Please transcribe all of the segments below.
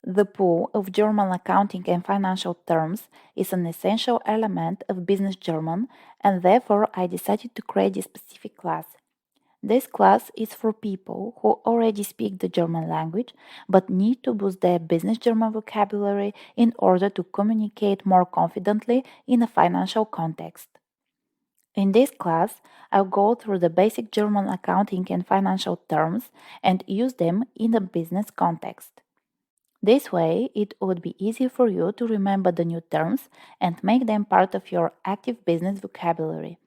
The pool of German accounting and financial terms is an essential element of business German, and therefore I decided to create a specific class. This class is for people who already speak the German language but need to boost their business German vocabulary in order to communicate more confidently in a financial context. In this class, I'll go through the basic German accounting and financial terms and use them in a business context. This way, it would be easier for you to remember the new terms and make them part of your active business vocabulary.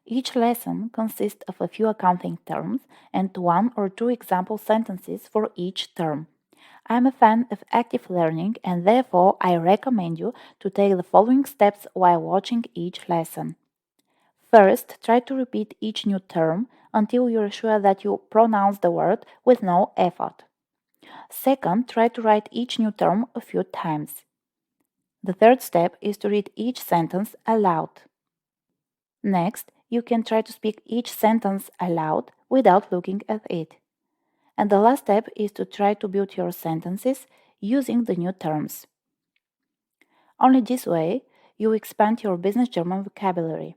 Each lesson consists of a few accounting terms and one or two example sentences for each term. I'm a fan of active learning and therefore I recommend you to take the following steps while watching each lesson. First, try to repeat each new term until you're sure that you pronounce the word with no effort. Second, try to write each new term a few times. The third step is to read each sentence aloud. Next, you can try to speak each sentence aloud without looking at it. And the last step is to try to build your sentences using the new terms. Only this way, you expand your business German vocabulary.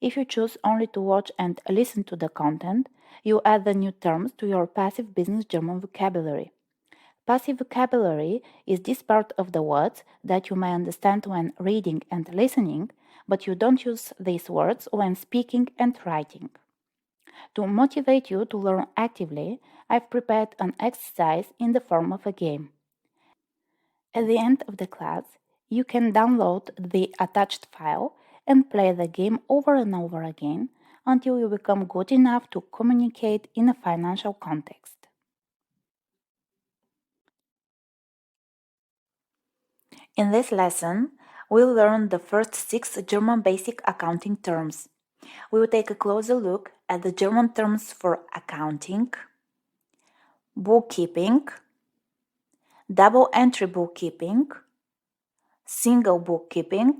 If you choose only to watch and listen to the content, you add the new terms to your passive business German vocabulary. Passive vocabulary is this part of the words that you may understand when reading and listening, but you don't use these words when speaking and writing. To motivate you to learn actively, I've prepared an exercise in the form of a game. At the end of the class, you can download the attached file and play the game over and over again until you become good enough to communicate in a financial context. In this lesson, we'll learn the first 6 German basic accounting terms. We will take a closer look at the German terms for accounting, bookkeeping, double entry bookkeeping, single bookkeeping,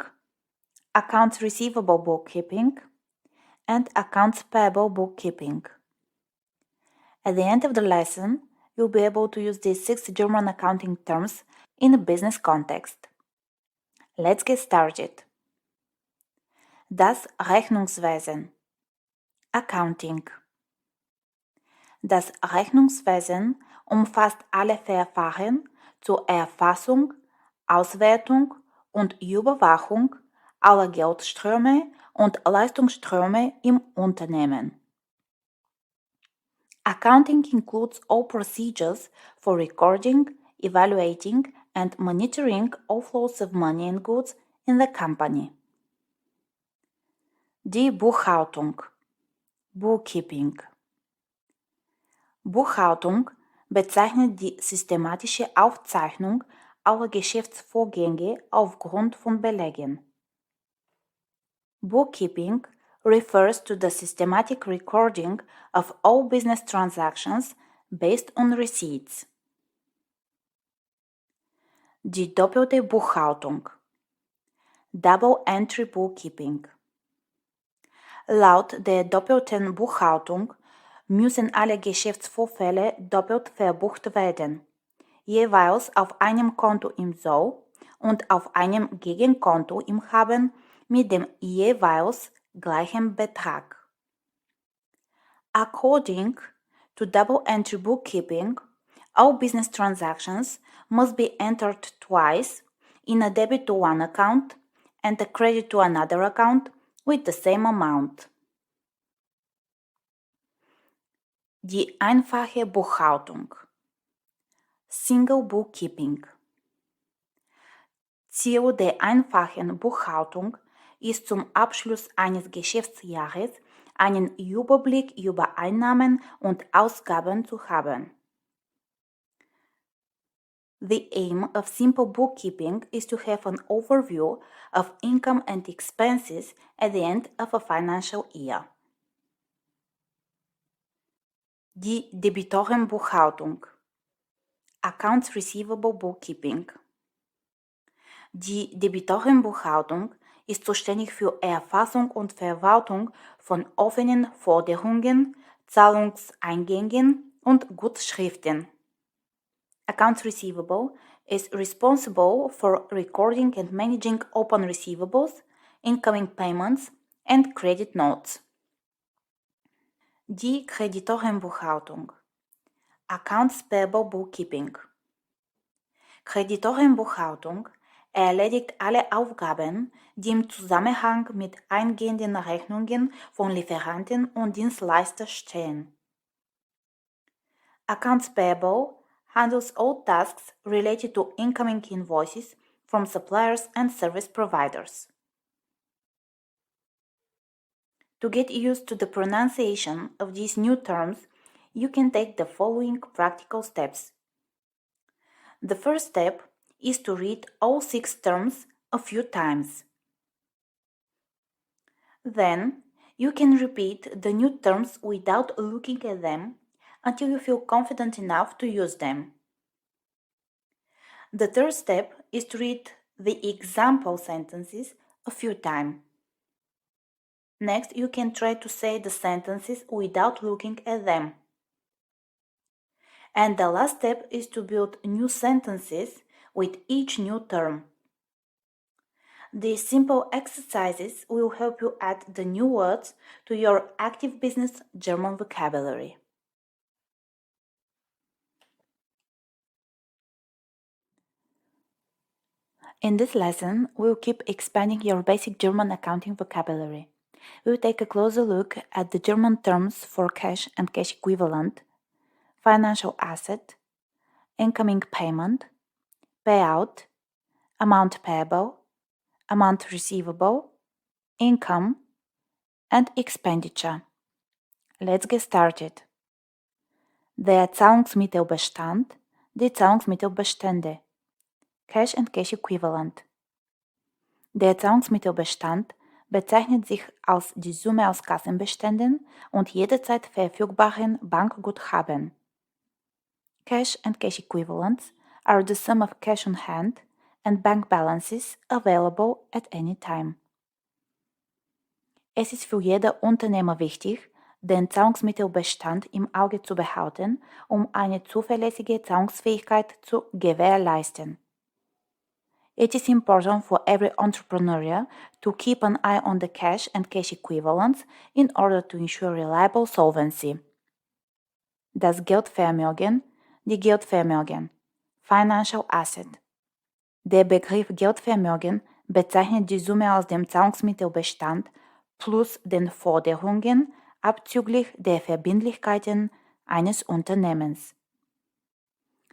accounts receivable bookkeeping, and accounts payable bookkeeping. At the end of the lesson, you'll be able to use these 6 German accounting terms in a business context. Let's get started. Das Rechnungswesen. Accounting. Das Rechnungswesen umfasst alle Verfahren zur Erfassung, Auswertung und Überwachung aller Geldströme und Leistungsströme im Unternehmen. Accounting includes all procedures for recording, evaluating, and monitoring all flows of money and goods in the company. Die Buchhaltung. Bookkeeping. Buchhaltung bezeichnet die systematische Aufzeichnung aller Geschäftsvorgänge aufgrund von Belegen. Bookkeeping refers to the systematic recording of all business transactions based on receipts. Die doppelte Buchhaltung. Double Entry Bookkeeping. Laut der doppelten Buchhaltung müssen alle Geschäftsvorfälle doppelt verbucht werden, jeweils auf einem Konto im Soll und auf einem Gegenkonto im Haben mit dem jeweils gleichen Betrag. According to double entry bookkeeping, all business transactions must be entered twice in a debit to one account and a credit to another account with the same amount. Die einfache Buchhaltung. Single Bookkeeping. Ziel der einfachen Buchhaltung ist zum Abschluss eines Geschäftsjahres einen Überblick über Einnahmen und Ausgaben zu haben. The aim of simple bookkeeping is to have an overview of income and expenses at the end of a financial year. Die Debitorenbuchhaltung. Accounts Receivable Bookkeeping. Die Debitorenbuchhaltung ist zuständig für Erfassung und Verwaltung von offenen Forderungen, Zahlungseingängen und Gutschriften. Accounts receivable is responsible for recording and managing open receivables, incoming payments, and credit notes. Die Kreditorenbuchhaltung. Accounts payable bookkeeping. Kreditorenbuchhaltung erledigt alle Aufgaben, die im Zusammenhang mit eingehenden Rechnungen von Lieferanten und Dienstleistern stehen. Accounts payable handles all tasks related to incoming invoices from suppliers and service providers. To get used to the pronunciation of these new terms, you can take the following practical steps. The first step is to read all 6 terms a few times. Then, you can repeat the new terms without looking at them until you feel confident enough to use them. The third step is to read the example sentences a few times. Next, you can try to say the sentences without looking at them. And the last step is to build new sentences with each new term. These simple exercises will help you add the new words to your active business German vocabulary. In this lesson, we'll keep expanding your basic German accounting vocabulary. We'll take a closer look at the German terms for cash and cash equivalent, financial asset, incoming payment, payout, amount payable, amount receivable, income, and expenditure. Let's get started. Der Zahlungsmittelbestand, die Zahlungsmittelbestände, Cash and Cash Equivalent. Der Zahlungsmittelbestand bezeichnet sich als die Summe aus Kassenbeständen und jederzeit verfügbaren Bankguthaben. Cash and cash equivalents are the sum of cash on hand and bank balances available at any time. Es ist für jeden Unternehmer wichtig, den Zahlungsmittelbestand im Auge zu behalten, um eine zuverlässige Zahlungsfähigkeit zu gewährleisten. It is important for every entrepreneur to keep an eye on the cash and cash equivalents in order to ensure reliable solvency. Das Geldvermögen, die Geldvermögen, Financial Asset. Der Begriff Geldvermögen bezeichnet die Summe aus dem Zahlungsmittelbestand plus den Forderungen abzüglich der Verbindlichkeiten eines Unternehmens.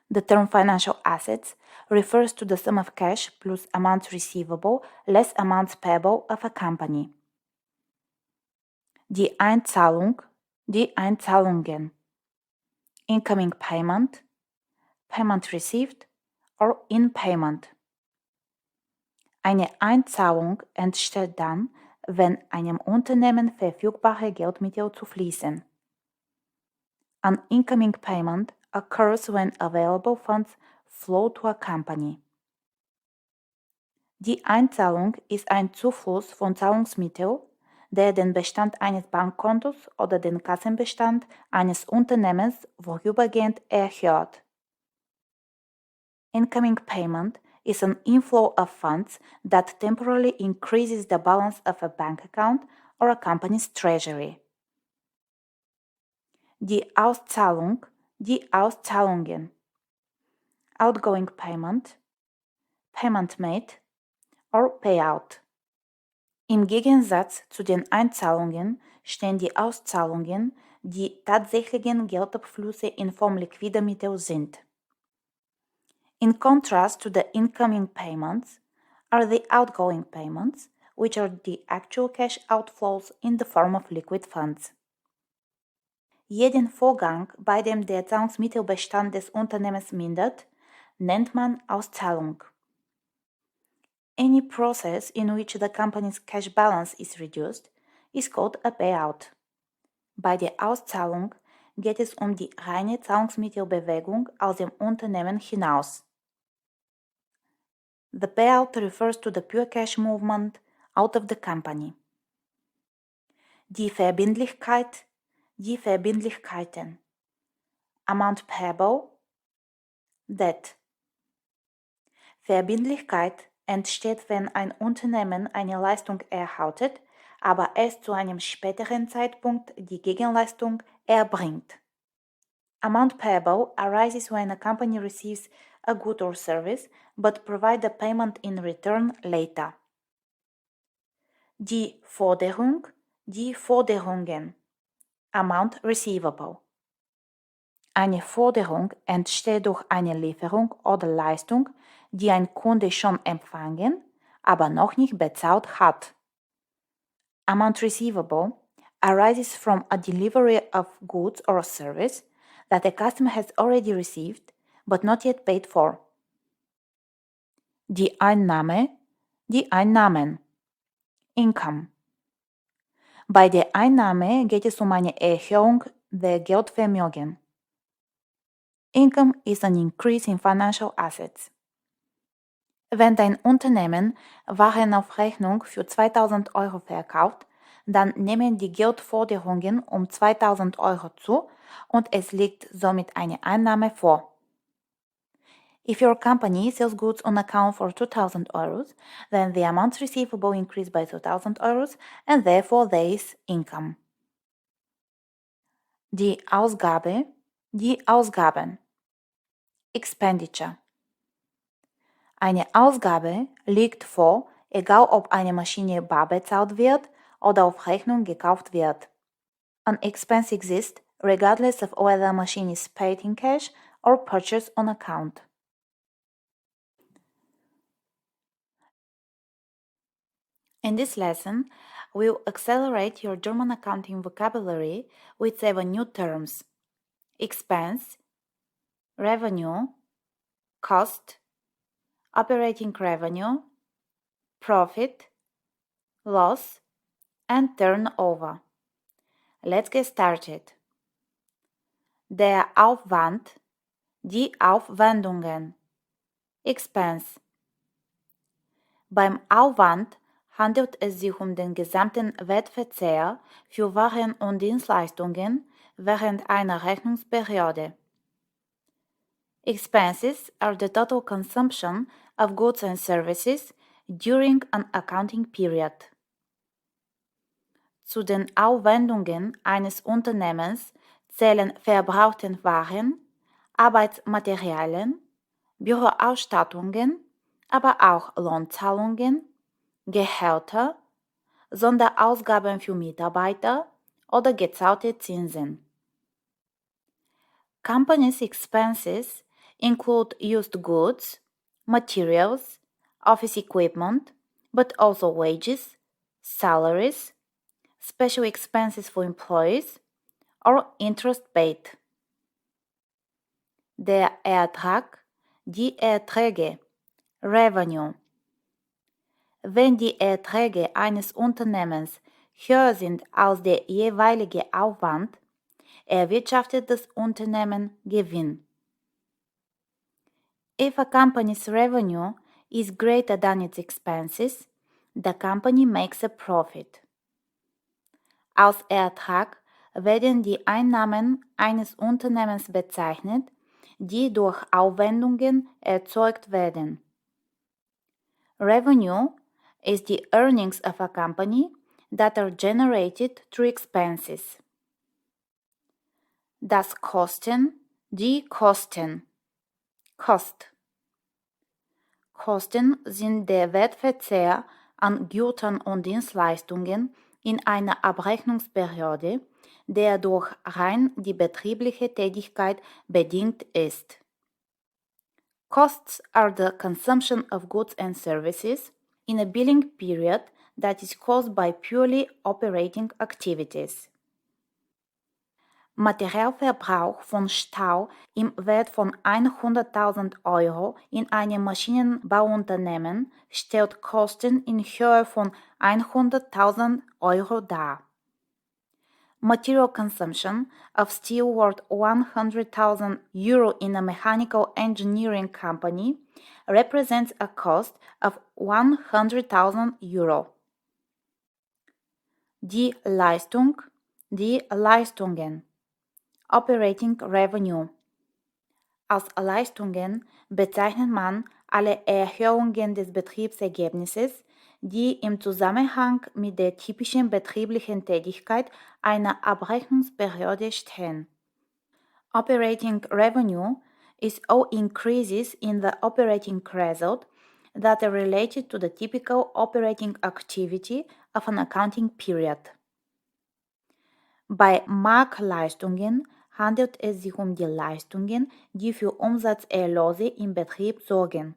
The term financial assets refers to the sum of cash plus amounts receivable less amounts payable of a company. Die Einzahlung, die Einzahlungen. Incoming payment, payment received or in payment. Eine Einzahlung entsteht dann, wenn einem Unternehmen verfügbare Geldmittel zufließen. An incoming payment occurs when available funds flow to a company. Die Einzahlung ist ein Zufluss von Zahlungsmitteln, der den Bestand eines Bankkontos oder den Kassenbestand eines Unternehmens vorübergehend erhöht. Incoming payment is an inflow of funds that temporarily increases the balance of a bank account or a company's treasury. Die Auszahlung, die Auszahlungen. Outgoing payment, payment made or payout. Im Gegensatz zu den Einzahlungen stehen die Auszahlungen, die tatsächlichen Geldabflüsse in Form liquider Mittel sind. In contrast to the incoming payments are the outgoing payments, which are the actual cash outflows in the form of liquid funds. Jeden Vorgang, bei dem der Zahlungsmittelbestand des Unternehmens mindert, nennt man Auszahlung. Any process in which the company's cash balance is reduced is called a payout. Bei der Auszahlung geht es um die reine Zahlungsmittelbewegung aus dem Unternehmen hinaus. The payout refers to the pure cash movement out of the company. Die Verbindlichkeit, die Verbindlichkeiten. Amount payable, Debt. Verbindlichkeit entsteht, wenn ein Unternehmen eine Leistung erhaltet, aber erst zu einem späteren Zeitpunkt die Gegenleistung erbringt. Amount payable arises when a company receives a good or service but provides the payment in return later. Die Forderung, die Forderungen. Amount receivable. Eine Forderung entsteht durch eine Lieferung oder Leistung, die ein Kunde schon empfangen, aber noch nicht bezahlt hat. Amount receivable arises from a delivery of goods or service that the customer has already received but not yet paid for. Die Einnahme, die Einnahmen. Income. Bei der Einnahme geht es um eine Erhöhung der Geldvermögen. Income is an increase in financial assets. Wenn dein Unternehmen Waren auf Rechnung für 2000 Euro verkauft, dann nehmen die Geldforderungen um 2000 Euro zu und es liegt somit eine Einnahme vor. If your company sells goods on account for 2000 euros, then the amount receivable increased by 2000 euros and therefore there is income. Die Ausgabe, die Ausgaben. Expenditure. Eine Ausgabe liegt vor, egal ob eine Maschine bar bezahlt wird oder auf Rechnung gekauft wird. An expense exists regardless of whether a machine is paid in cash or purchased on account. In this lesson, we'll accelerate your German accounting vocabulary with 7 new terms: expense, revenue, cost, operating revenue, profit, loss, and turnover. Let's get started. Der Aufwand, die Aufwendungen. Expense. Beim Aufwand handelt es sich um den gesamten Wertverzehr für Waren und Dienstleistungen während einer Rechnungsperiode. Expenses are the total consumption of goods and services during an accounting period. Zu den Aufwendungen eines Unternehmens zählen verbrauchte Waren, Arbeitsmaterialien, Büroausstattungen, aber auch Lohnzahlungen, Gehälter, Sonderausgaben für Mitarbeiter oder gezahlte Zinsen. Companies' expenses include used goods, materials, office equipment, but also wages, salaries, special expenses for employees, or interest paid. Der Ertrag, die Erträge, Revenue. Wenn die Erträge eines Unternehmens höher sind als der jeweilige Aufwand, erwirtschaftet das Unternehmen Gewinn. If a company's revenue is greater than its expenses, the company makes a profit. Als Ertrag werden die Einnahmen eines Unternehmens bezeichnet, die durch Aufwendungen erzeugt werden. Revenue is the earnings of a company that are generated through expenses. Das Kosten, die Kosten. Cost. Kosten sind der Wertverzehr an Gütern und Dienstleistungen in einer Abrechnungsperiode, der durch rein die betriebliche Tätigkeit bedingt ist. Costs are the consumption of goods and services in a billing period that is caused by purely operating activities. Materialverbrauch von Stahl im Wert von 100.000 Euro in einem Maschinenbauunternehmen stellt Kosten in Höhe von 100.000 Euro dar. Material consumption of steel worth 100,000 euro in a mechanical engineering company represents a cost of 100,000 euro. Die Leistung, die Leistungen. Operating revenue. Als Leistungen bezeichnet man alle Erhöhungen des Betriebsergebnisses, die im Zusammenhang mit der typischen betrieblichen Tätigkeit einer Abrechnungsbehörde stehen. Operating revenue is all increases in the operating result that are related to the typical operating activity of an accounting period. Bei Marktleistungen handelt es sich um die Leistungen, die für Umsatzerlöse im Betrieb sorgen.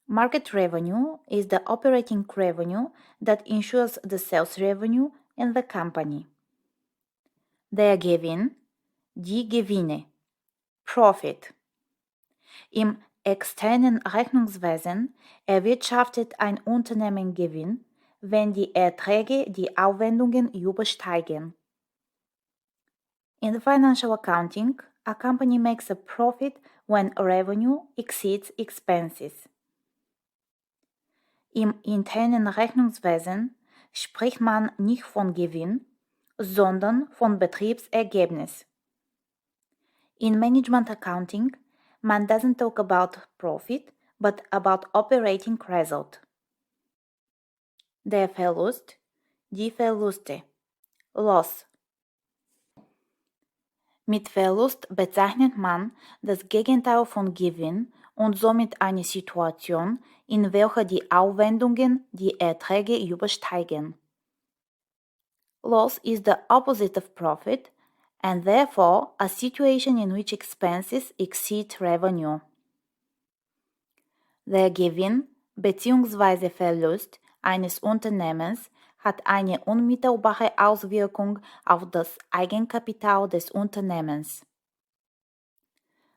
Market revenue is the operating revenue that ensures the sales revenue in the company. Der Gewinn, die Gewinne, Profit. Im externen Rechnungswesen erwirtschaftet ein Unternehmen Gewinn, wenn die Erträge die Aufwendungen übersteigen. In financial accounting, a company makes a profit when revenue exceeds expenses. Im internen Rechnungswesen spricht man nicht von Gewinn, sondern von Betriebsergebnis. In management accounting, man doesn't talk about profit, but about operating result. Der Verlust, die Verluste, Loss. Mit Verlust bezeichnet man das Gegenteil von Gewinn und somit eine Situation, in welcher die Aufwendungen die Erträge übersteigen. Loss is the opposite of profit and therefore a situation in which expenses exceed revenue. Der Gewinn bzw. Verlust eines Unternehmens hat eine unmittelbare Auswirkung auf das Eigenkapital des Unternehmens.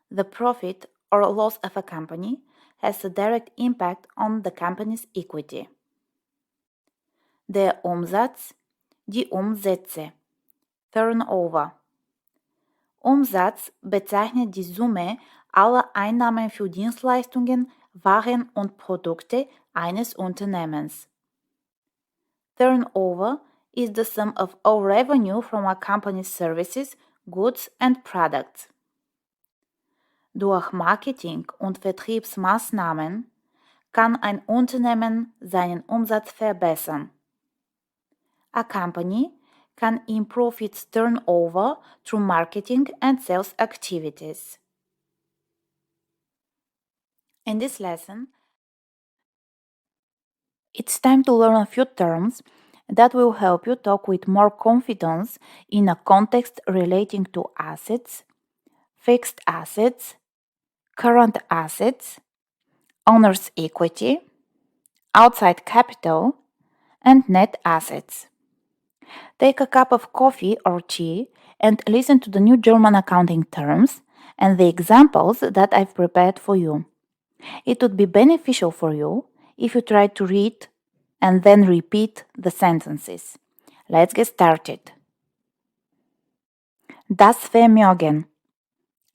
The profit or loss of a company has a direct impact on the company's equity. Der Umsatz, die Umsätze, Turnover. Umsatz bezeichnet die Summe aller Einnahmen für Dienstleistungen, Waren und Produkte eines Unternehmens. Turnover is the sum of all revenue from a company's services, goods and products. Durch Marketing- und Vertriebsmaßnahmen kann ein Unternehmen seinen Umsatz verbessern. A company can improve its turnover through marketing and sales activities. In this lesson, it's time to learn a few terms that will help you talk with more confidence in a context relating to assets, fixed assets, current assets, owner's equity, outside capital, and net assets. Take a cup of coffee or tea and listen to the new German accounting terms and the examples that I've prepared for you. It would be beneficial for you if you try to read and then repeat the sentences. Let's get started. Das Vermögen.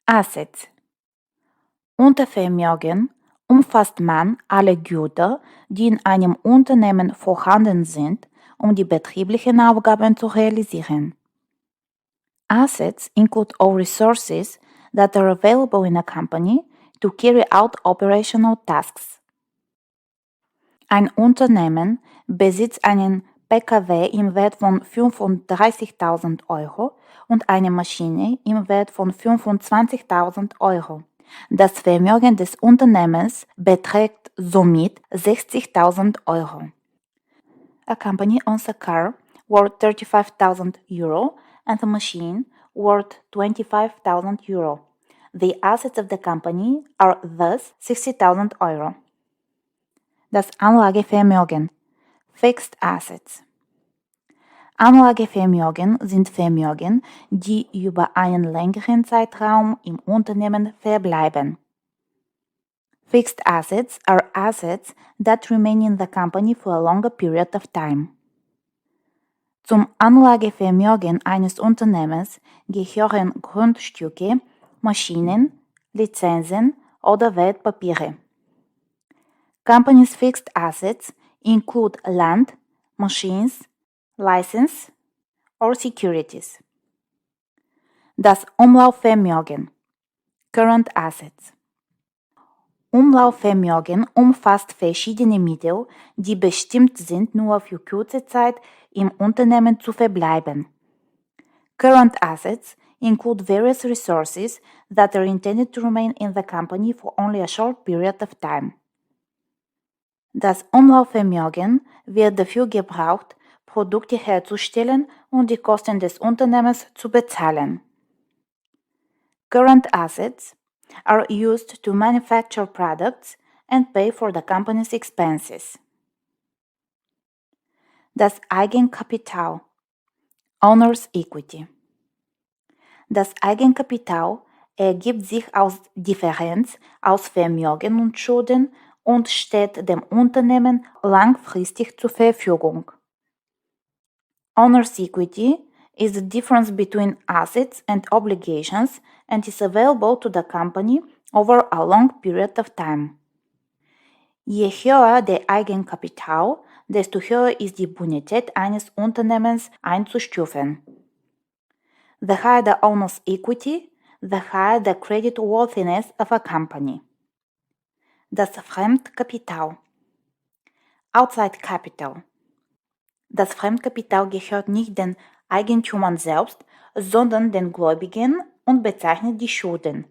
Assets. Unter Vermögen umfasst man alle Güter, die in einem Unternehmen vorhanden sind, um die betrieblichen Aufgaben zu realisieren. Assets include all resources that are available in a company to carry out operational tasks. Ein Unternehmen besitzt einen PKW im Wert von 35.000 Euro und eine Maschine im Wert von 25.000 Euro. Das Vermögen des Unternehmens beträgt somit 60.000 Euro. A company owns a car worth 35.000 euro and a machine worth 25.000 euro. The assets of the company are thus 60.000 euro. Das Anlagevermögen, Fixed Assets. Anlagevermögen sind Vermögen, die über einen längeren Zeitraum im Unternehmen verbleiben. Fixed assets are assets that remain in the company for a longer period of time. Zum Anlagevermögen eines Unternehmens gehören Grundstücke, Maschinen, Lizenzen oder Wertpapiere. Company's fixed assets include land, machines, license or securities. Das Umlaufvermögen, Current Assets. Umlaufvermögen umfasst verschiedene Mittel, die bestimmt sind, nur für kurze Zeit im Unternehmen zu verbleiben. Current assets include various resources that are intended to remain in the company for only a short period of time. Das Umlaufvermögen wird dafür gebraucht, Produkte herzustellen und die Kosten des Unternehmens zu bezahlen. Current assets are used to manufacture products and pay for the company's expenses. Das Eigenkapital, Owner's Equity. Das Eigenkapital ergibt sich aus Differenz aus Vermögen und Schulden und steht dem Unternehmen langfristig zur Verfügung. Owner's equity is the difference between assets and obligations and is available to the company over a long period of time. Je höher der Eigenkapital, desto höher ist die Bonität eines Unternehmens einzustufen. The higher the owner's equity, the higher the creditworthiness of a company. Das Fremdkapital. Outside Capital. Das Fremdkapital gehört nicht den Eigentümern selbst, sondern den Gläubigen und bezeichnet die Schulden.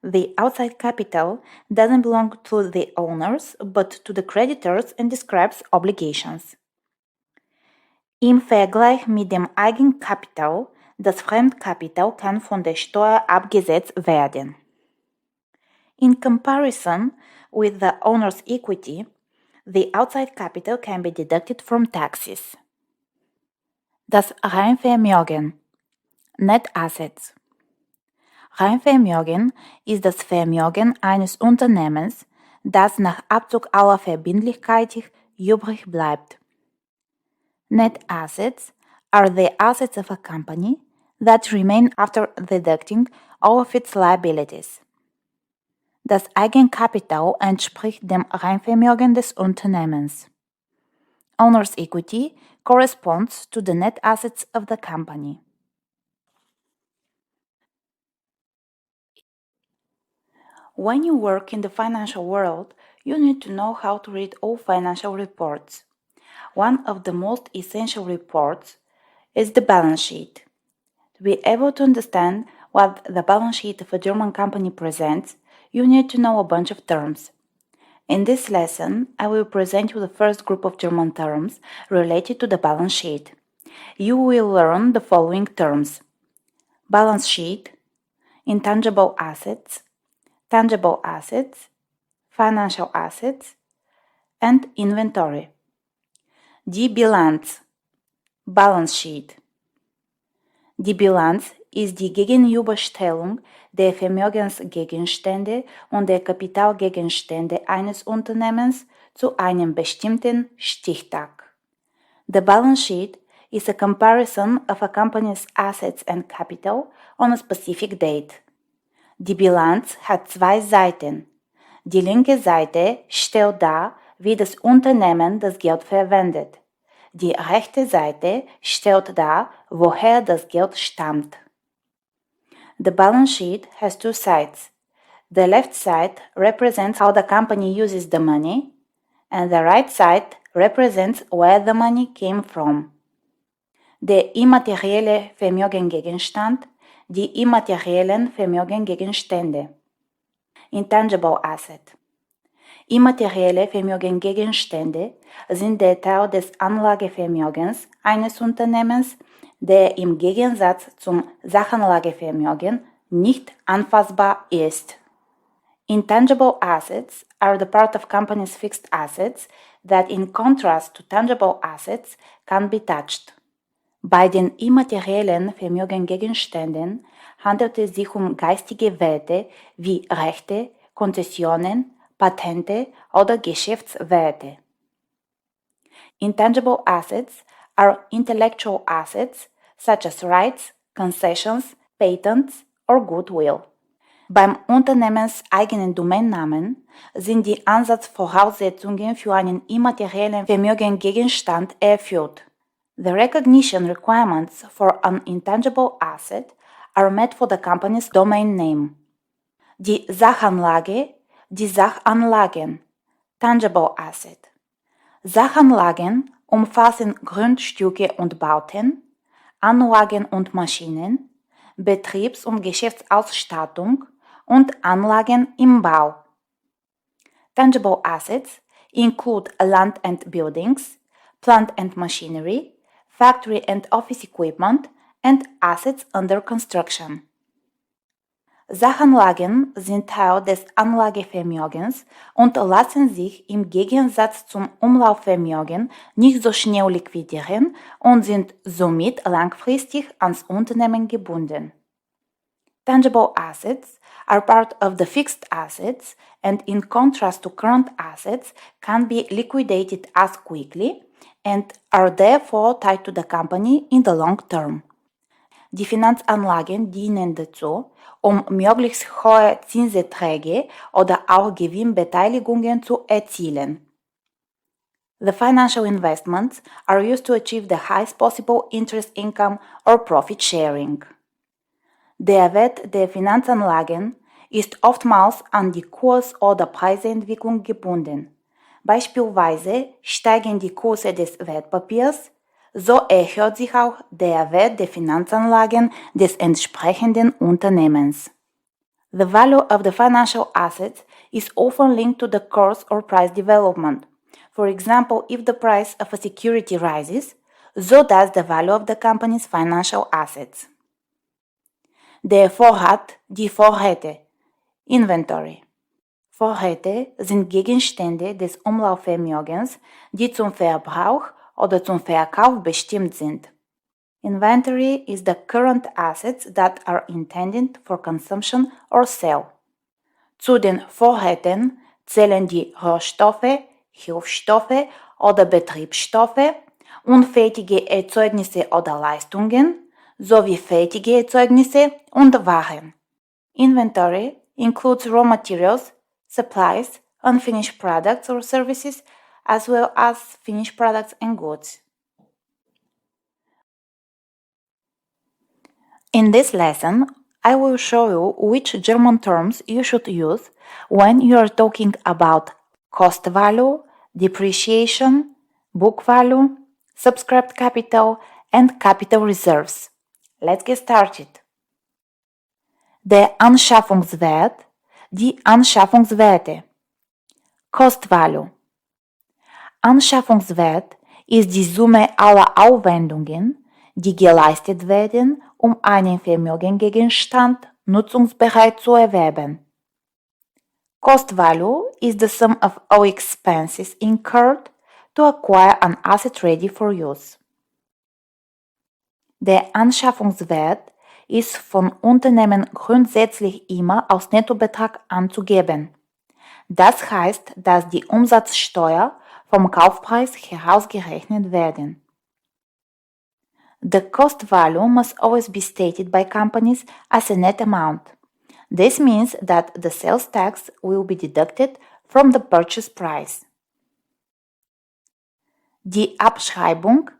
The outside capital doesn't belong to the owners, but to the creditors and describes obligations. Im Vergleich mit dem Eigenkapital, das Fremdkapital kann von der Steuer abgesetzt werden. In comparison with the owner's equity, the outside capital can be deducted from taxes. Das Reinvermögen, Net Assets. Reinvermögen ist das Vermögen eines Unternehmens, das nach Abzug aller Verbindlichkeiten übrig bleibt. Net assets are the assets of a company that remain after deducting all of its liabilities. Das Eigenkapital entspricht dem Reinvermögen des Unternehmens. Owner's equity corresponds to the net assets of the company. When you work in the financial world, you need to know how to read all financial reports. One of the most essential reports is the balance sheet. To be able to understand what the balance sheet of a German company presents, you need to know a bunch of terms. In this lesson, I will present you the first group of German terms related to the balance sheet. You will learn the following terms: balance sheet, intangible assets, tangible assets, financial assets, and inventory. Die Bilanz, Balance Sheet. Die Bilanz ist die Gegenüberstellung der Vermögensgegenstände und der Kapitalgegenstände eines Unternehmens zu einem bestimmten Stichtag. The balance sheet is a comparison of a company's assets and capital on a specific date. Die Bilanz hat zwei Seiten. Die linke Seite stellt dar, wie das Unternehmen das Geld verwendet. Die rechte Seite stellt dar, woher das Geld stammt. The balance sheet has two sides. The left side represents how the company uses the money, and the right side represents where the money came from. Der immaterielle Vermögengegenstand, die immateriellen Vermögengegenstände. Intangible asset. Immaterielle Vermögengegenstände sind der Teil des Anlagevermögens eines Unternehmens, der im Gegensatz zum Sachanlagevermögen nicht anfassbar ist. Intangible assets are the part of company's fixed assets that, in contrast to tangible assets, can be touched. Bei den immateriellen Vermögengegenständen handelt es sich um geistige Werte wie Rechte, Konzessionen, Patente oder Geschäftswerte. Intangible assets are intellectual assets such as rights, concessions, patents or goodwill. Beim unternehmenseigenen Domainnamen sind die Ansatzvoraussetzungen für einen immateriellen Vermögengegenstand erfüllt. The recognition requirements for an intangible asset are made for the company's domain name. Die Sachanlage, die Sachanlagen, Tangible Asset. Sachanlagen umfassen Grundstücke und Bauten, Anlagen und Maschinen, Betriebs- und Geschäftsausstattung und Anlagen im Bau. Tangible assets include land and buildings, plant and machinery, factory and office equipment, and assets under construction. Sachanlagen sind Teil des Anlagevermögens und lassen sich im Gegensatz zum Umlaufvermögen nicht so schnell liquidieren und sind somit langfristig ans Unternehmen gebunden. Tangible assets are part of the fixed assets and in contrast to current assets can be liquidated as quickly and are therefore tied to the company in the long term. Die Finanzanlagen dienen dazu, möglichst hohe Zinserträge oder auch Gewinnbeteiligungen zu erzielen. The financial investments are used to achieve the highest possible interest income or profit sharing. Der Wert der Finanzanlagen ist oftmals an die Kurs- oder Preisentwicklung gebunden. Beispielsweise steigen die Kurse des Wertpapiers, so erhöht sich auch der Wert der Finanzanlagen des entsprechenden Unternehmens. The value of the financial assets is often linked to the course or price development. For example, if the price of a security rises, so does the value of the company's financial assets. Der Vorrat, die Vorräte, Inventory. Vorräte sind Gegenstände des Umlaufvermögens, die zum Verbrauch oder zum Verkauf bestimmt sind. Inventory is the current assets that are intended for consumption or sale. Zu den Vorräten zählen die Rohstoffe, Hilfsstoffe oder Betriebsstoffe, unfertige Erzeugnisse oder Leistungen sowie fertige Erzeugnisse und Waren. Inventory includes raw materials, supplies, unfinished products or services, as well as finished products and goods. In this lesson, I will show you which German terms you should use when you are talking about cost value, depreciation, book value, subscribed capital, and capital reserves. Let's get started. Der Anschaffungswert, die Anschaffungswerte. Cost value. Anschaffungswert ist die Summe aller Aufwendungen, die geleistet werden, um einen Vermögensgegenstand nutzungsbereit zu erwerben. Cost value is the sum of all expenses incurred to acquire an asset ready for use. Der Anschaffungswert ist von Unternehmen grundsätzlich immer als Nettobetrag anzugeben. Das heißt, dass die Umsatzsteuer vom Kaufpreis herausgerechnet werden. The cost value must always be stated by companies as a net amount. This means that the sales tax will be deducted from the purchase price. Die Abschreibung,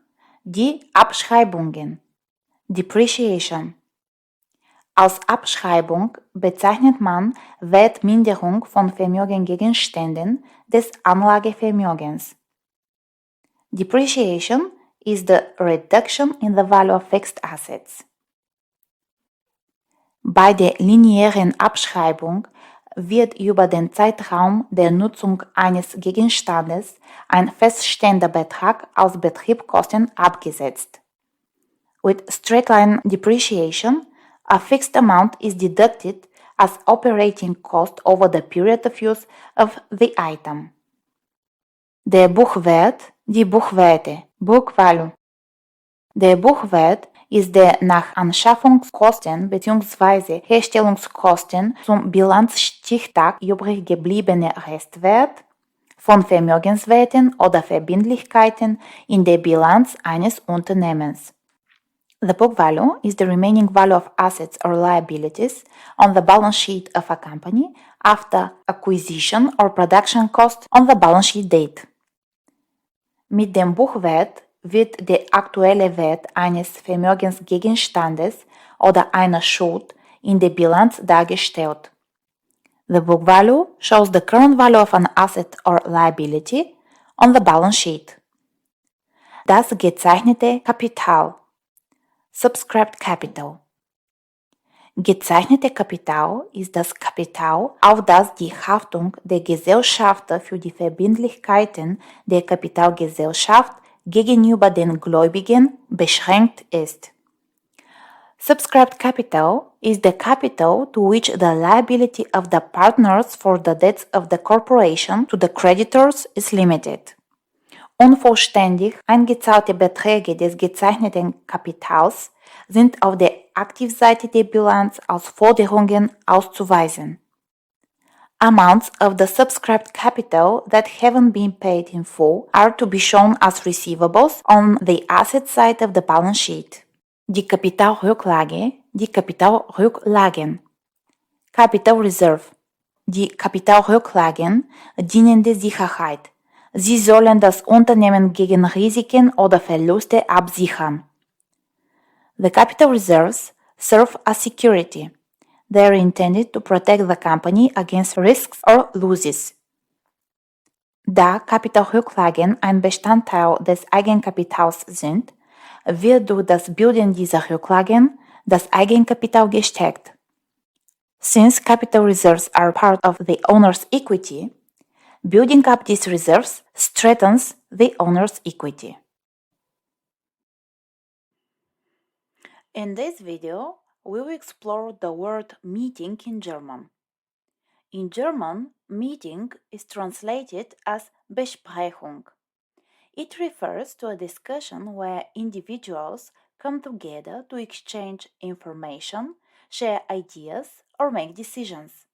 die Abschreibungen. Depreciation. Als Abschreibung bezeichnet man Wertminderung von Vermögensgegenständen des Anlagevermögens. Depreciation is the reduction in the value of fixed assets. Bei der linearen Abschreibung wird über den Zeitraum der Nutzung eines Gegenstandes ein feststehender Betrag aus Betriebskosten abgesetzt. With straight-line depreciation, a fixed amount is deducted as operating cost over the period of use of the item. Der Buchwert, die Buchwerte, Book Value. Der Buchwert ist der nach Anschaffungskosten bzw. Herstellungskosten zum Bilanzstichtag übrig gebliebene Restwert von Vermögenswerten oder Verbindlichkeiten in der Bilanz eines Unternehmens. The book value is the remaining value of assets or liabilities on the balance sheet of a company after acquisition or production cost on the balance sheet date. Mit dem Buchwert wird der aktuelle Wert eines Vermögensgegenstandes oder einer Schuld in der Bilanz dargestellt. The book value shows the current value of an asset or liability on the balance sheet. Das gezeichnete Kapital. Subscribed Capital. Gezeichnete Kapital ist das Kapital, auf das die Haftung der Gesellschafter für die Verbindlichkeiten der Kapitalgesellschaft gegenüber den Gläubigen beschränkt ist. Subscribed capital is the capital to which the liability of the partners for the debts of the corporation to the creditors is limited. Unvollständig eingezahlte Beträge des gezeichneten Kapitals sind auf der Aktivseite der Bilanz als Forderungen auszuweisen. Amounts of the subscribed capital that haven't been paid in full are to be shown as receivables on the asset side of the balance sheet. Die Kapitalrücklage, die Kapitalrücklagen. Capital Reserve. Die Kapitalrücklagen dienen der Sicherheit. Sie sollen das Unternehmen gegen Risiken oder Verluste absichern. The capital reserves serve as security. They are intended to protect the company against risks or losses. Da Kapitalrücklagen ein Bestandteil des Eigenkapitals sind, wird durch das Bilden dieser Rücklagen das Eigenkapital gestärkt. Since capital reserves are part of the owner's equity, building up these reserves strengthens the owner's equity. In this video, we will explore the word meeting in German. In German, meeting is translated as Besprechung. It refers to a discussion where individuals come together to exchange information, share ideas, or make decisions.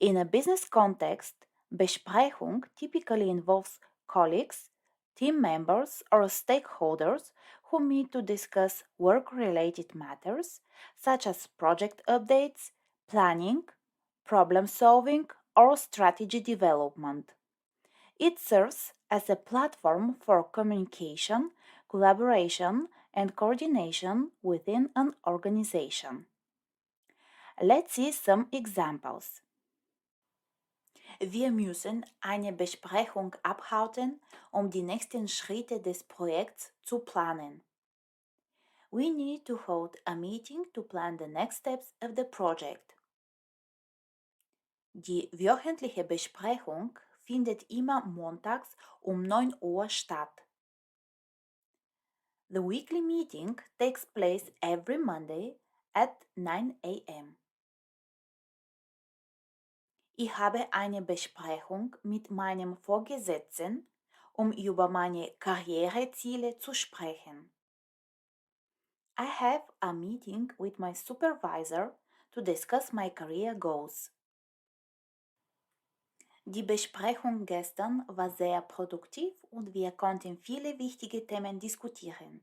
In a business context, Besprechung typically involves colleagues, team members, or stakeholders who meet to discuss work-related matters such as project updates, planning, problem solving, or strategy development. It serves as a platform for communication, collaboration, and coordination within an organization. Let's see some examples. Wir müssen eine Besprechung abhalten, um die nächsten Schritte des Projekts zu planen. We need to hold a meeting to plan the next steps of the project. Die wöchentliche Besprechung findet immer montags um 9 Uhr statt. The weekly meeting takes place every Monday at 9 a.m. Ich habe eine Besprechung mit meinem Vorgesetzten, um über meine Karriereziele zu sprechen. I have a meeting with my supervisor to discuss my career goals. Die Besprechung gestern war sehr produktiv und wir konnten viele wichtige Themen diskutieren.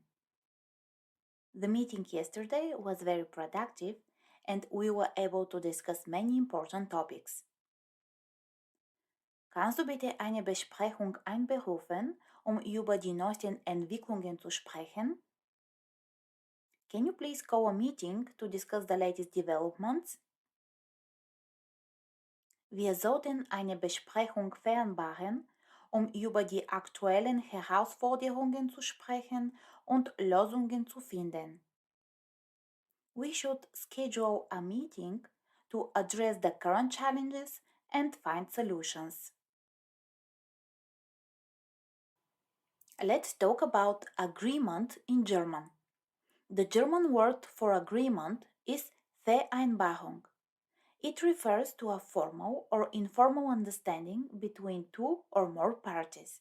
The meeting yesterday was very productive and we were able to discuss many important topics. Kannst du bitte eine Besprechung einberufen, um über die neuesten Entwicklungen zu sprechen? Can you please call a meeting to discuss the latest developments? Wir sollten eine Besprechung vereinbaren, um über die aktuellen Herausforderungen zu sprechen und Lösungen zu finden. We should schedule a meeting to address the current challenges and find solutions. Let's talk about agreement in German. The German word for agreement is Vereinbarung. It refers to a formal or informal understanding between two or more parties.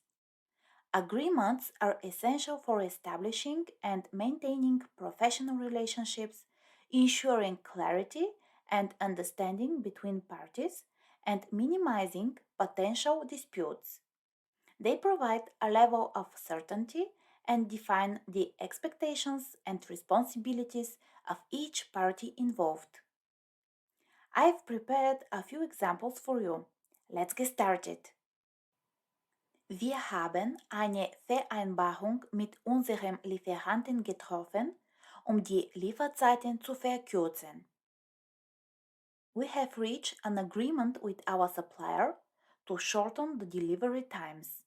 Agreements are essential for establishing and maintaining professional relationships, ensuring clarity and understanding between parties, and minimizing potential disputes. They provide a level of certainty and define the expectations and responsibilities of each party involved. I've prepared a few examples for you. Let's get started. Wir haben eine Vereinbarung mit unserem Lieferanten getroffen, um die Lieferzeiten zu verkürzen. We have reached an agreement with our supplier to shorten the delivery times.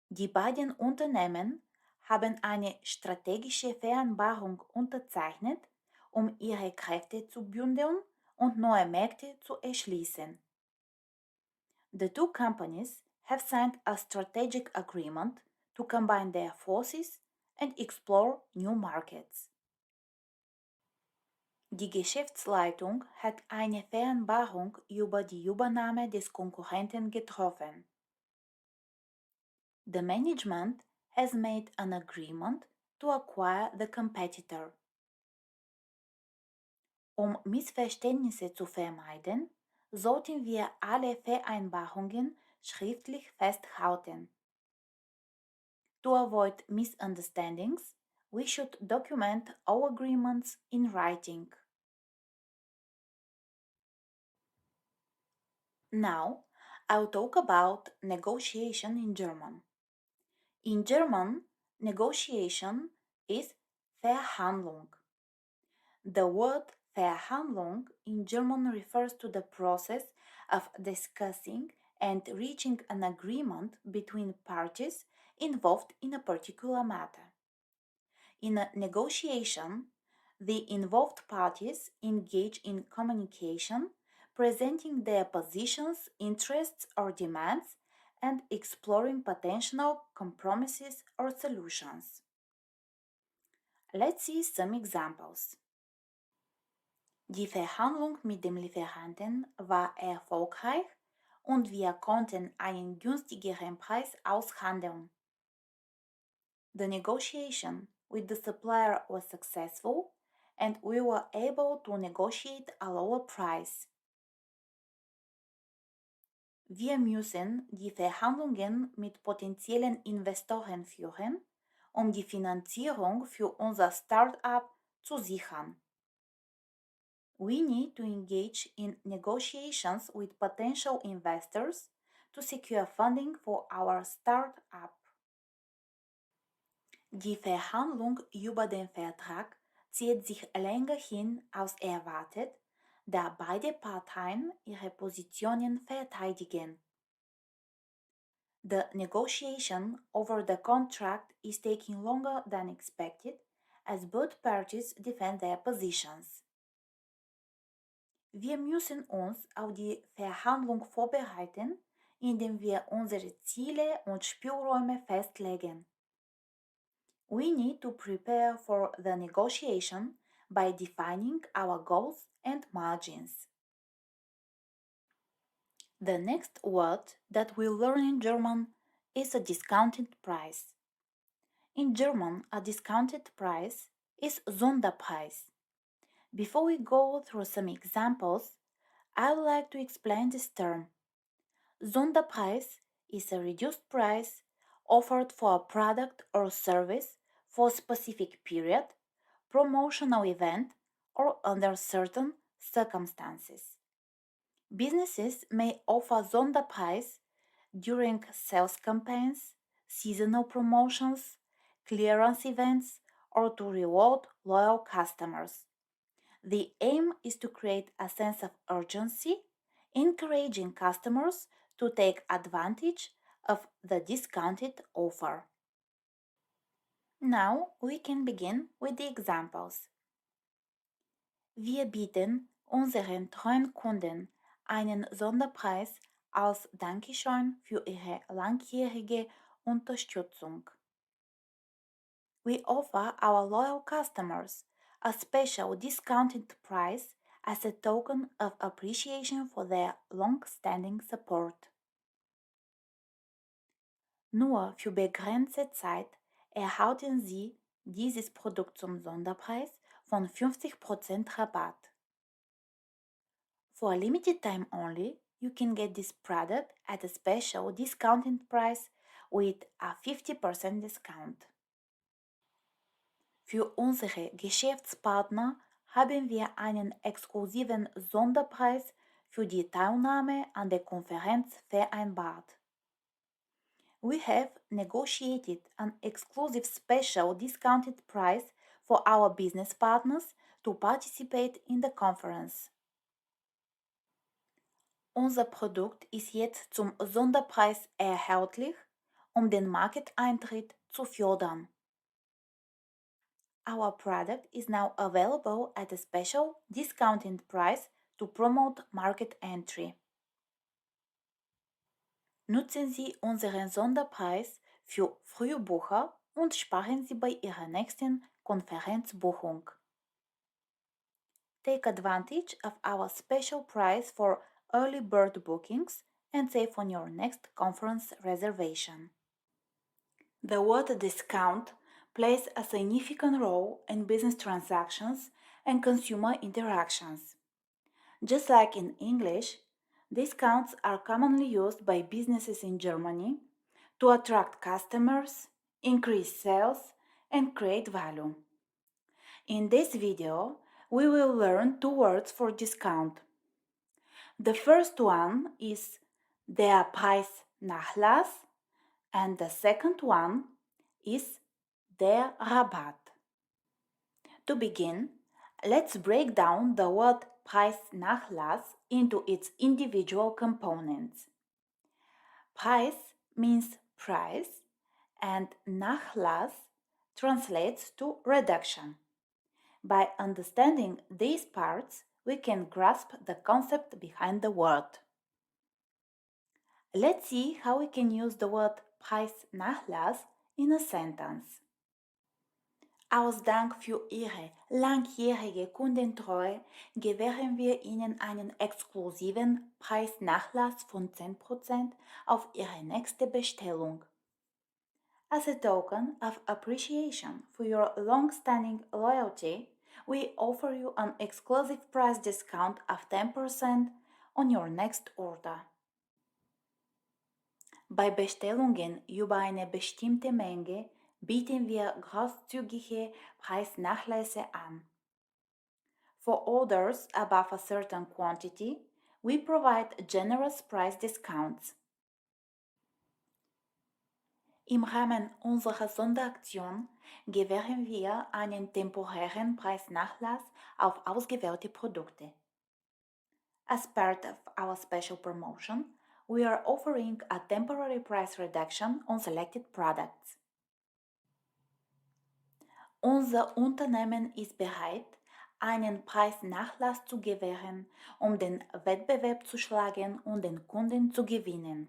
Die beiden Unternehmen haben eine strategische Vereinbarung unterzeichnet, um ihre Kräfte zu bündeln und neue Märkte zu erschließen. The two companies have signed a strategic agreement to combine their forces and explore new markets. Die Geschäftsleitung hat eine Vereinbarung über die Übernahme des Konkurrenten getroffen. The management has made an agreement to acquire the competitor. Um Missverständnisse zu vermeiden, sollten wir alle Vereinbarungen schriftlich festhalten. To avoid misunderstandings, we should document all agreements in writing. Now, I'll talk about negotiation in German. In German, negotiation is Verhandlung. The word Verhandlung in German refers to the process of discussing and reaching an agreement between parties involved in a particular matter. In a negotiation, the involved parties engage in communication, presenting their positions, interests, or demands, and exploring potential compromises or solutions. Let's see some examples. Die Verhandlung mit dem Lieferanten war erfolgreich und wir konnten einen günstigeren Preis aushandeln. The negotiation with the supplier was successful and we were able to negotiate a lower price. Wir müssen die Verhandlungen mit potenziellen Investoren führen, um die Finanzierung für unser Start-up zu sichern. We need to engage in negotiations with potential investors to secure funding for our start-up. Die Verhandlung über den Vertrag zieht sich länger hin als erwartet, da beide Parteien ihre Positionen verteidigen. The negotiation over the contract is taking longer than expected as both parties defend their positions. Wir müssen uns auf die Verhandlung vorbereiten, indem wir unsere Ziele und Spielräume festlegen. We need to prepare for the negotiation by defining our goals and margins. The next word that we learn in German is a discounted price. In German, a discounted price is Sonderpreis. Before we go through some examples, I would like to explain this term. Sonderpreis is a reduced price offered for a product or service for a specific period, promotional event, or under certain circumstances. Businesses may offer Sonderpreis during sales campaigns, seasonal promotions, clearance events, or to reward loyal customers. The aim is to create a sense of urgency, encouraging customers to take advantage of the discounted offer. Now we can begin with the examples. Wir bieten unseren treuen Kunden einen Sonderpreis als Dankeschön für ihre langjährige Unterstützung. We offer our loyal customers a special discounted price as a token of appreciation for their long-standing support. Nur für begrenzte Zeit erhalten Sie dieses Produkt zum Sonderpreis von 50% Rabatt. For a limited time only, you can get this product at a special discounted price with a 50% discount. Für unsere Geschäftspartner haben wir einen exklusiven Sonderpreis für die Teilnahme an der Konferenz vereinbart. We have negotiated an exclusive special discounted price for our business partners to participate in the conference. Unser Produkt ist jetzt zum Sonderpreis erhältlich, den Markteintritt zu fördern. Our product is now available at a special discounted price to promote market entry. Nutzen Sie unseren Sonderpreis für Frühbucher und sparen Sie bei Ihrer nächsten Konferenzbuchung. Take advantage of our special price for early bird bookings and save on your next conference reservation. The word discount plays a significant role in business transactions and consumer interactions. Just like in English, discounts are commonly used by businesses in Germany to attract customers, increase sales, and create value. In this video, we will learn two words for discount. The first one is der Preisnachlass, and the second one is der Rabatt. To begin, let's break down the word Preisnachlass into its individual components. Preis means price, and Nachlass translates to reduction. By understanding these parts, we can grasp the concept behind the word. Let's see how we can use the word Preisnachlass in a sentence. Aus Dank für Ihre langjährige Kundentreue gewähren wir Ihnen einen exklusiven Preisnachlass von 10% auf Ihre nächste Bestellung. As a token of appreciation for your long-standing loyalty, we offer you an exclusive price discount of 10% on your next order. Bei Bestellungen über eine bestimmte Menge bieten wir großzügige Preisnachlässe an. For orders above a certain quantity, we provide generous price discounts. Im Rahmen unserer Sonderaktion gewähren wir einen temporären Preisnachlass auf ausgewählte Produkte. As part of our special promotion, we are offering a temporary price reduction on selected products. Unser Unternehmen ist bereit, einen Preisnachlass zu gewähren, den Wettbewerb zu schlagen und den Kunden zu gewinnen.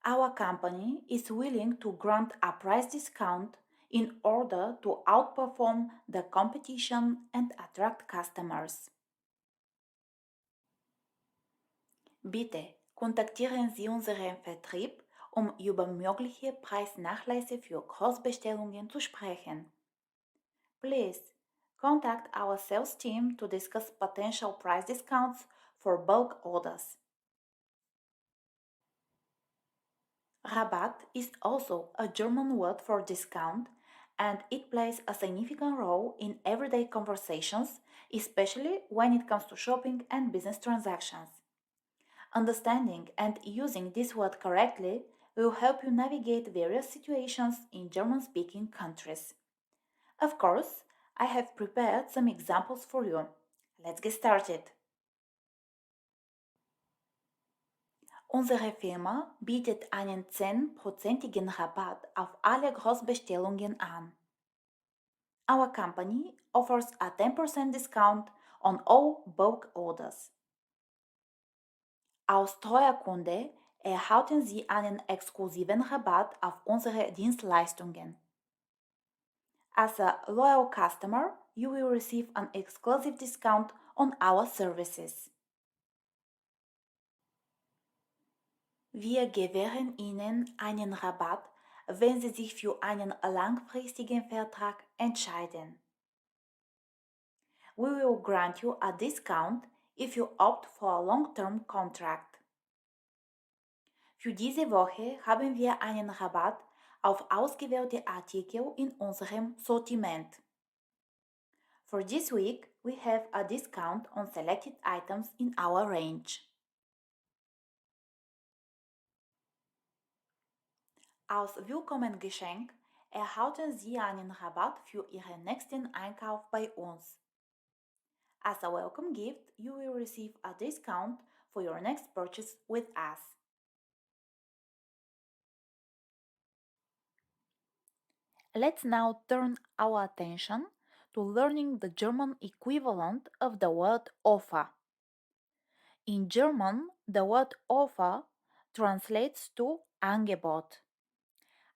Our company is willing to grant a price discount in order to outperform the competition and attract customers. Bitte kontaktieren Sie unseren Vertrieb, über mögliche Preisnachlässe für Großbestellungen zu sprechen. Please contact our sales team to discuss potential price discounts for bulk orders. Rabatt is also a German word for discount, and it plays a significant role in everyday conversations, especially when it comes to shopping and business transactions. Understanding and using this word correctly will help you navigate various situations in German-speaking countries. Of course, I have prepared some examples for you. Let's get started. Unsere Firma bietet einen 10%igen Rabatt auf alle Großbestellungen an. Our company offers a 10% discount on all bulk orders. Als treuer Kunde erhalten Sie einen exklusiven Rabatt auf unsere Dienstleistungen. As a loyal customer, you will receive an exclusive discount on our services. Wir gewähren Ihnen einen Rabatt, wenn Sie sich für einen langfristigen Vertrag entscheiden. We will grant you a discount if you opt for a long-term contract. Für diese Woche haben wir einen Rabatt auf ausgewählte Artikel in unserem Sortiment. For this week, we have a discount on selected items in our range. Als Willkommensgeschenk erhalten Sie einen Rabatt für Ihren nächsten Einkauf bei uns. As a welcome gift, you will receive a discount for your next purchase with us. Let's now turn our attention to learning the German equivalent of the word Offer. In German, the word Offer translates to Angebot.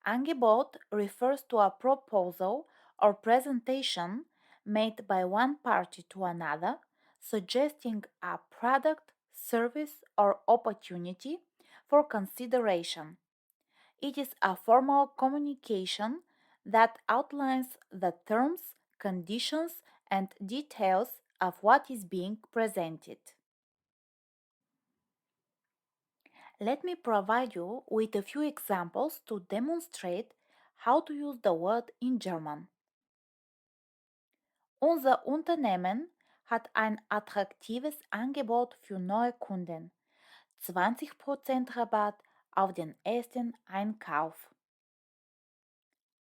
Angebot refers to a proposal or presentation made by one party to another, suggesting a product, service, or opportunity for consideration. It is a formal communication that outlines the terms, conditions, and details of what is being presented. Let me provide you with a few examples to demonstrate how to use the word in German. Unser Unternehmen hat ein attraktives Angebot für neue Kunden. 20% Rabatt auf den ersten Einkauf.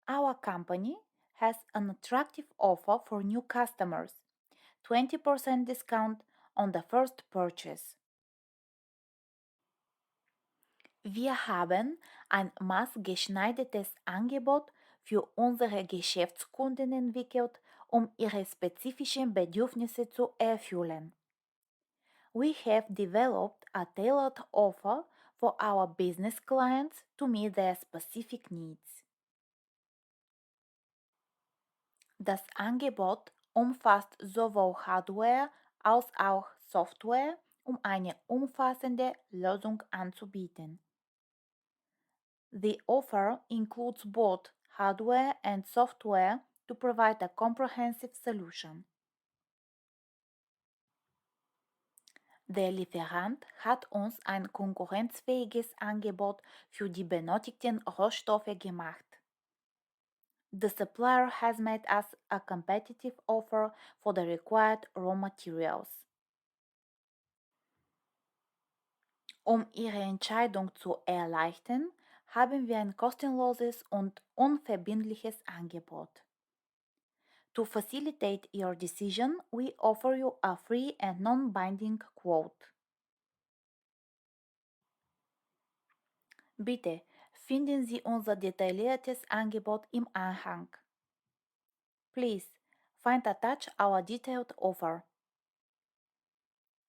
Our company has an attractive offer for new customers. 20% discount on the first purchase. Wir haben ein maßgeschneidertes Angebot für unsere Geschäftskunden entwickelt, um ihre spezifischen Bedürfnisse zu erfüllen. We have developed a tailored offer for our business clients to meet their specific needs. Das Angebot umfasst sowohl Hardware als auch Software, um eine umfassende Lösung anzubieten. The offer includes both hardware and software to provide a comprehensive solution. Der Lieferant hat uns ein konkurrenzfähiges Angebot für die benötigten Rohstoffe gemacht. The supplier has made us a competitive offer for the required raw materials. Um Ihre Entscheidung zu erleichtern, haben wir ein kostenloses und unverbindliches Angebot. To facilitate your decision, we offer you a free and non-binding quote. Bitte finden Sie unser detailliertes Angebot im Anhang. Please find attached our detailed offer.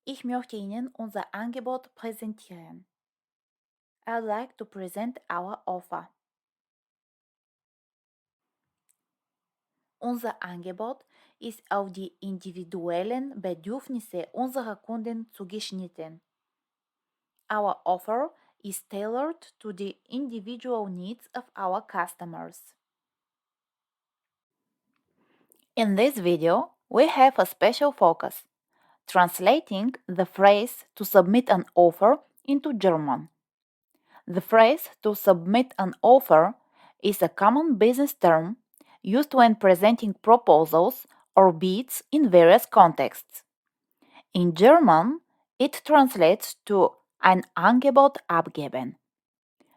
Ich möchte Ihnen unser Angebot präsentieren. I'd like to present our offer. Unser Angebot ist auf die individuellen Bedürfnisse unserer Kunden zugeschnitten. Our offer is tailored to the individual needs of our customers. In this video, we have a special focus, translating the phrase to submit an offer into German. The phrase to submit an offer is a common business term used when presenting proposals or bids in various contexts. In German, it translates to ein Angebot abgeben.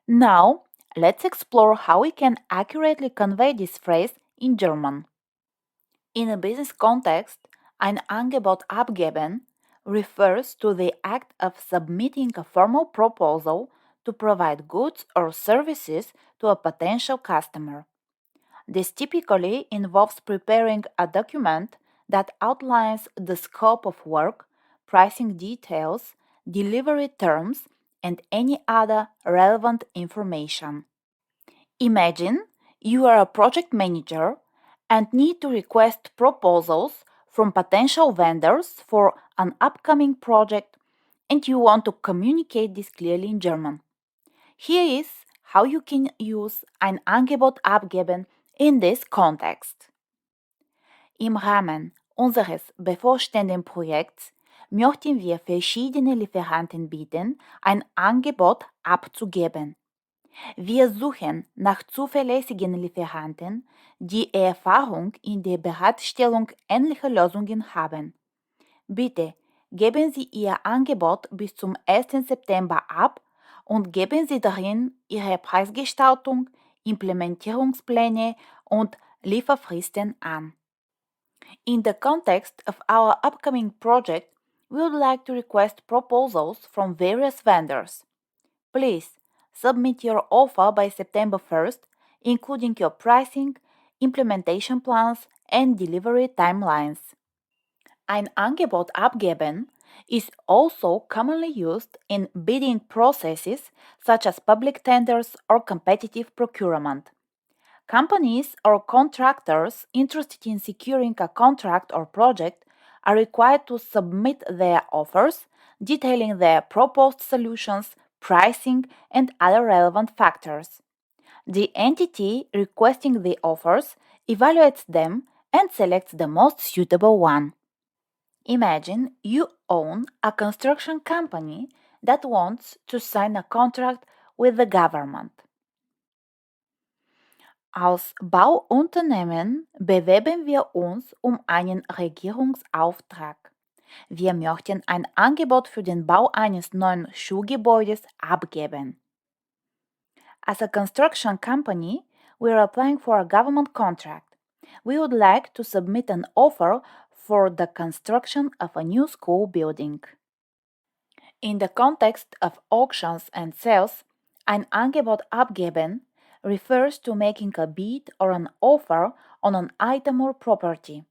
Now, let's explore how we can accurately convey this phrase in German. In a business context, ein Angebot abgeben refers to the act of submitting a formal proposal to provide goods or services to a potential customer. This typically involves preparing a document that outlines the scope of work, pricing details, delivery terms, and any other relevant information. Imagine you are a project manager and need to request proposals from potential vendors for an upcoming project, and you want to communicate this clearly in German. Here is how you can use ein Angebot abgeben in this context. Im Rahmen unseres bevorstehenden Projekts möchten wir verschiedene Lieferanten bitten, ein Angebot abzugeben. Wir suchen nach zuverlässigen Lieferanten, die Erfahrung in der Bereitstellung ähnlicher Lösungen haben. Bitte geben Sie Ihr Angebot bis zum 1. September ab und geben Sie darin Ihre Preisgestaltung, Implementierungspläne und Lieferfristen an. In the context of our upcoming project, we would like to request proposals from various vendors. Please submit your offer by September 1st, including your pricing, implementation plans, and delivery timelines. Ein Angebot abgeben is also commonly used in bidding processes such as public tenders or competitive procurement. Companies or contractors interested in securing a contract or project are required to submit their offers detailing their proposed solutions, pricing, and other relevant factors. The entity requesting the offers evaluates them and selects the most suitable one. Imagine you own a construction company that wants to sign a contract with the government. Als Bauunternehmen bewerben wir uns um einen Regierungsauftrag. Wir möchten ein Angebot für den Bau eines neuen Schulgebäudes abgeben. As a construction company, we are applying for a government contract. We would like to submit an offer for the construction of a new school building. In the context of auctions and sales, ein Angebot abgeben refers to making a bid or an offer on an item or property.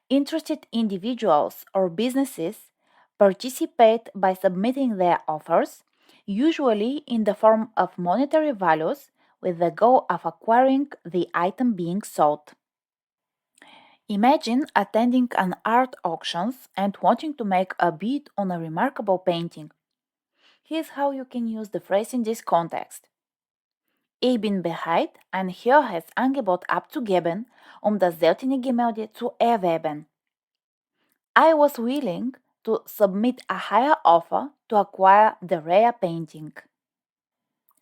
Interested individuals or businesses participate by submitting their offers, usually in the form of monetary values, with the goal of acquiring the item being sold. Imagine attending an art auctions and wanting to make a bid on a remarkable painting. Here's how you can use the phrase in this context. Ich bin bereit, ein höheres Angebot abzugeben, um das seltene Gemälde zu erwerben. I was willing to submit a higher offer to acquire the rare painting.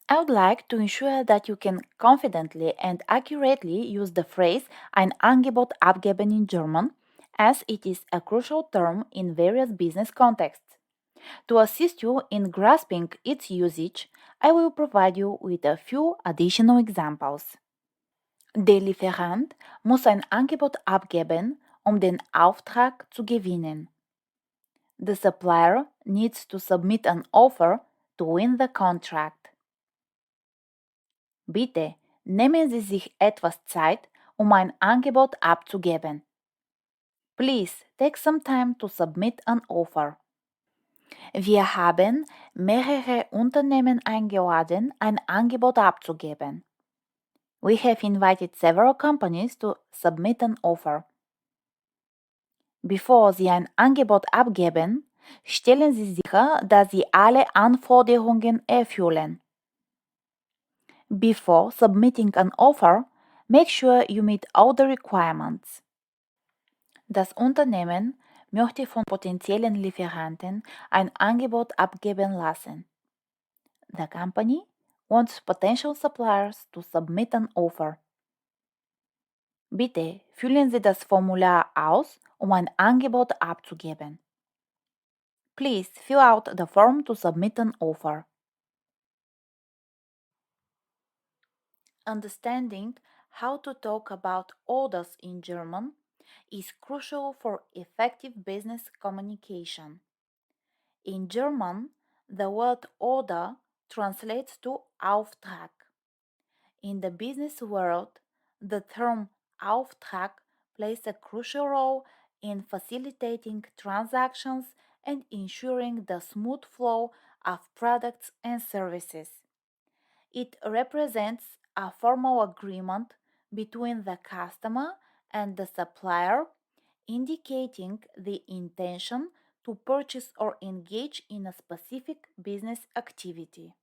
I would like to ensure that you can confidently and accurately use the phrase ein Angebot abgeben in German, as it is a crucial term in various business contexts. To assist you in grasping its usage, I will provide you with a few additional examples. Der Lieferant muss ein Angebot abgeben, um den Auftrag zu gewinnen. The supplier needs to submit an offer to win the contract. Bitte nehmen Sie sich etwas Zeit, um ein Angebot abzugeben. Please take some time to submit an offer. Wir haben mehrere Unternehmen eingeladen, ein Angebot abzugeben. We have invited several companies to submit an offer. Bevor Sie ein Angebot abgeben, stellen Sie sicher, dass Sie alle Anforderungen erfüllen. Before submitting an offer, make sure you meet all the requirements. Das Unternehmen möchte von potenziellen Lieferanten ein Angebot abgeben lassen. The company wants potential suppliers to submit an offer. Bitte füllen Sie das Formular aus, um ein Angebot abzugeben. Please fill out the form to submit an offer. Understanding how to talk about orders in German is crucial for effective business communication. In German, the word order translates to Auftrag. In the business world, the term Auftrag plays a crucial role in facilitating transactions and ensuring the smooth flow of products and services. It represents a formal agreement between the customer and the supplier, indicating the intention to purchase or engage in a specific business activity.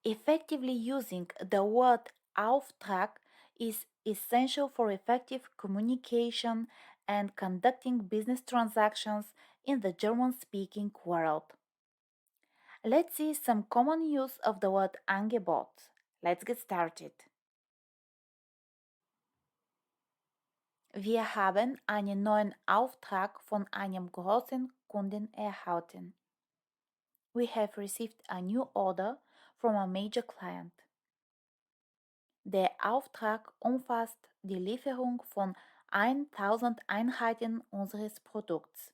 Effectively using the word Auftrag is essential for effective communication and conducting business transactions in the German speaking world. Let's see some common use of the word Angebot. Let's get started. Wir haben einen neuen Auftrag von einem großen Kunden erhalten. We have received a new order from a major client. Der Auftrag umfasst die Lieferung von 1000 Einheiten unseres Produkts.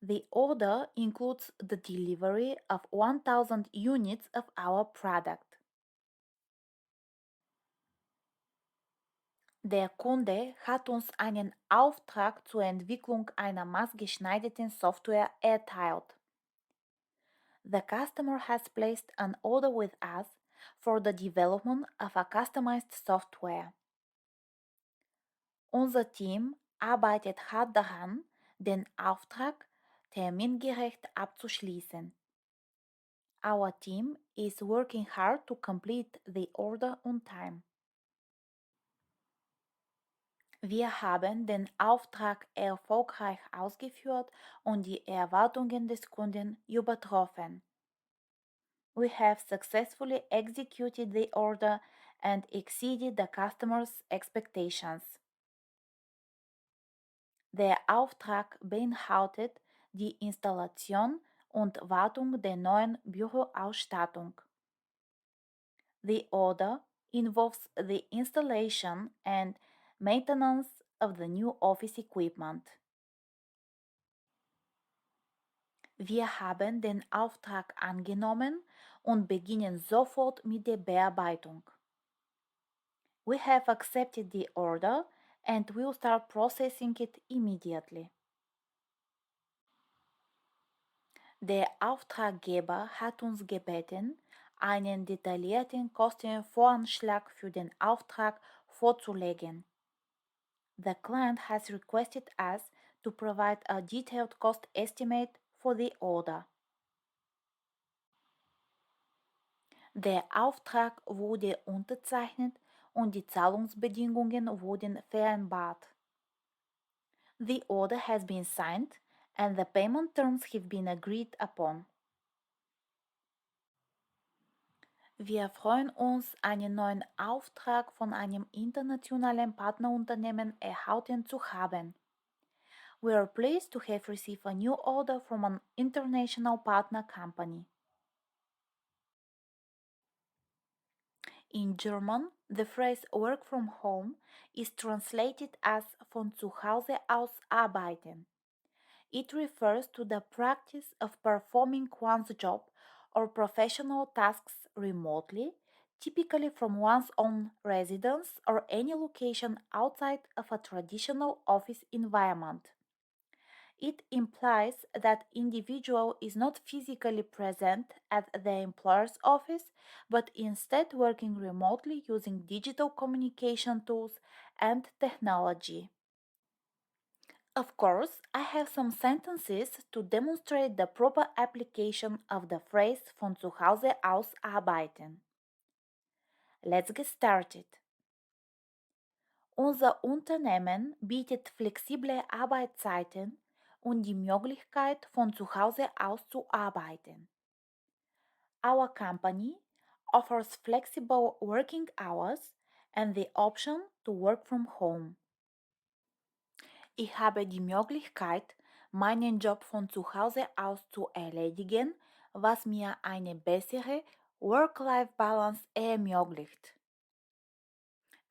The order includes the delivery of 1000 units of our product. Der Kunde hat uns einen Auftrag zur Entwicklung einer maßgeschneiderten Software erteilt. The customer has placed an order with us for the development of a customized software. Unser Team arbeitet hart daran, den Auftrag termingerecht abzuschließen. Our team is working hard to complete the order on time. Wir haben den Auftrag erfolgreich ausgeführt und die Erwartungen des Kunden übertroffen. We have successfully executed the order and exceeded the customer's expectations. Der Auftrag beinhaltet die Installation und Wartung der neuen Büroausstattung. The order involves the installation and maintenance of the new office equipment. Wir haben den Auftrag angenommen und beginnen sofort mit der Bearbeitung. We have accepted the order and will start processing it immediately. Der Auftraggeber hat uns gebeten, einen detaillierten Kostenvoranschlag für den Auftrag vorzulegen. The client has requested us to provide a detailed cost estimate for the order. Der Auftrag wurde unterzeichnet und die Zahlungsbedingungen wurden vereinbart. The order has been signed and the payment terms have been agreed upon. Wir freuen uns, einen neuen Auftrag von einem internationalen Partnerunternehmen erhalten zu haben. We are pleased to have received a new order from an international partner company. In German, the phrase work from home is translated as von zu Hause aus arbeiten. It refers to the practice of performing one's job or professional tasks remotely, typically from one's own residence or any location outside of a traditional office environment. It implies that individual is not physically present at the employer's office, but instead working remotely using digital communication tools and technology. Of course, I have some sentences to demonstrate the proper application of the phrase von zu Hause aus arbeiten. Let's get started. Unser Unternehmen bietet flexible Arbeitszeiten und die Möglichkeit, von zu Hause aus zu arbeiten. Our company offers flexible working hours and the option to work from home. Ich habe die Möglichkeit, meinen Job von zu Hause aus zu erledigen, was mir eine bessere Work-Life-Balance ermöglicht.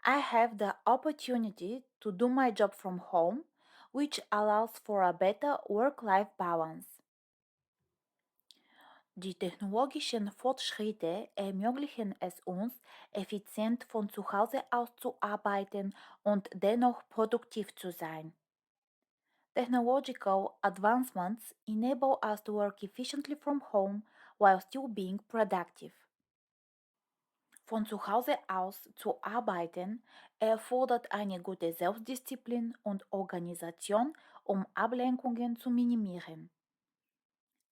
I have the opportunity to do my job from home, which allows for a better work-life balance. Die technologischen Fortschritte ermöglichen es uns, effizient von zu Hause aus zu arbeiten und dennoch produktiv zu sein. Technological advancements enable us to work efficiently from home while still being productive. Von zu Hause aus zu arbeiten erfordert eine gute Selbstdisziplin und Organisation, um Ablenkungen zu minimieren.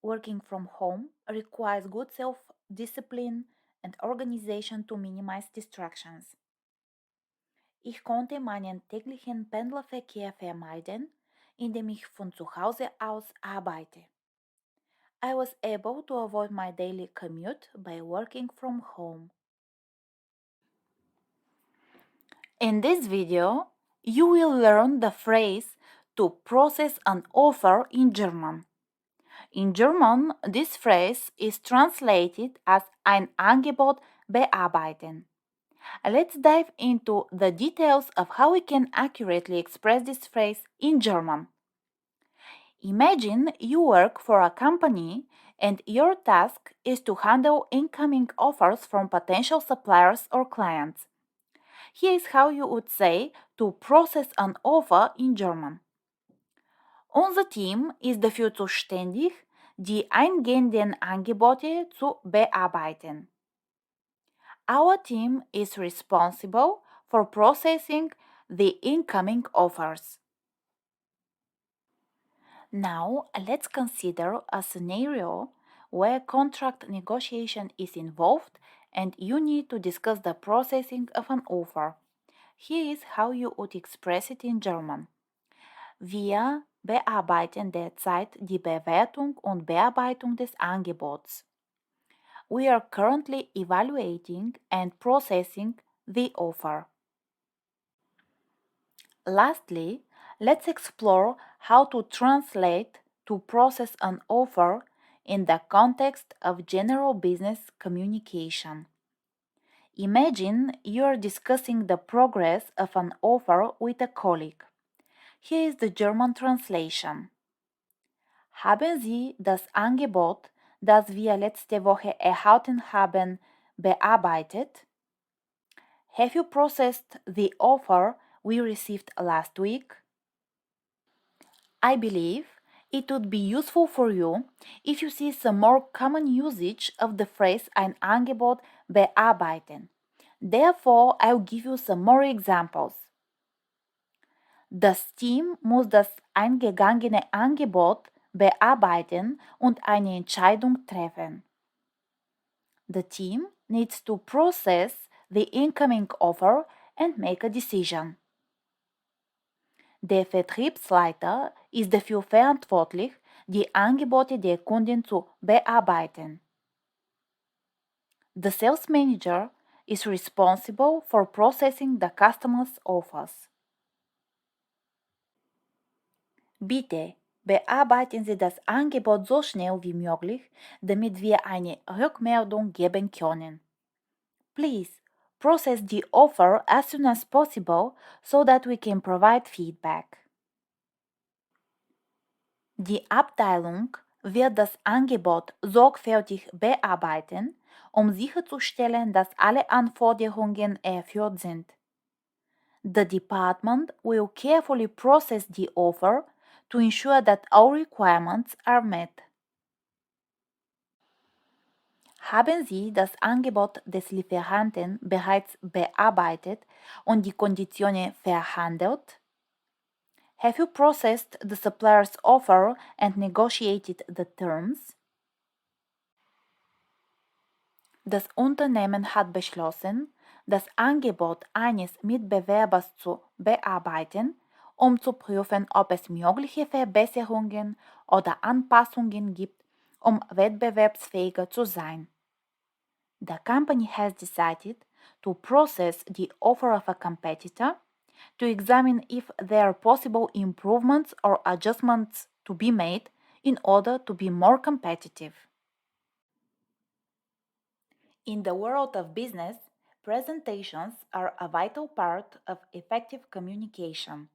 Working from home requires good self-discipline and organization to minimize distractions. Ich konnte meinen täglichen Pendlerverkehr vermeiden, indem ich von zu Hause aus arbeite. I was able to avoid my daily commute by working from home. In this video, you will learn the phrase to process an offer in German. In German, this phrase is translated as ein Angebot bearbeiten. Let's dive into the details of how we can accurately express this phrase in German. Imagine you work for a company and your task is to handle incoming offers from potential suppliers or clients. Here is how you would say to process an offer in German. Unser Team ist dafür zuständig, die eingehenden Angebote zu bearbeiten. Our team is responsible for processing the incoming offers. Now, let's consider a scenario where contract negotiation is involved and you need to discuss the processing of an offer. Here is how you would express it in German. Wir bearbeiten derzeit die Bewertung und Bearbeitung des Angebots. We are currently evaluating and processing the offer. Lastly, let's explore how to translate to process an offer in the context of general business communication. Imagine you are discussing the progress of an offer with a colleague. Here is the German translation. Haben Sie das Angebot, das wir letzte Woche erhalten haben, bearbeitet? Have you processed the offer we received last week? I believe it would be useful for you if you see some more common usage of the phrase ein Angebot bearbeiten. Therefore, I'll give you some more examples. Das Team muss das eingegangene Angebot bearbeiten und eine Entscheidung treffen. The team needs to process the incoming offer and make a decision. Der Vertriebsleiter ist dafür verantwortlich, die Angebote der Kunden zu bearbeiten. The sales manager is responsible for processing the customer's offers. Bitte bearbeiten Sie das Angebot so schnell wie möglich, damit wir eine Rückmeldung geben können. Please process the offer as soon as possible so that we can provide feedback. Die Abteilung wird das Angebot sorgfältig bearbeiten, um sicherzustellen, dass alle Anforderungen erfüllt sind. The department will carefully process the offer to ensure that all requirements are met. Haben Sie das Angebot des Lieferanten bereits bearbeitet und die Konditionen verhandelt? Have you processed the supplier's offer and negotiated the terms? Das Unternehmen hat beschlossen, das Angebot eines Mitbewerbers zu bearbeiten, um zu prüfen, ob es mögliche Verbesserungen oder Anpassungen gibt, um wettbewerbsfähiger zu sein. The company has decided to process the offer of a competitor to examine if there are possible improvements or adjustments to be made in order to be more competitive. In the world of business, presentations are a vital part of effective communication.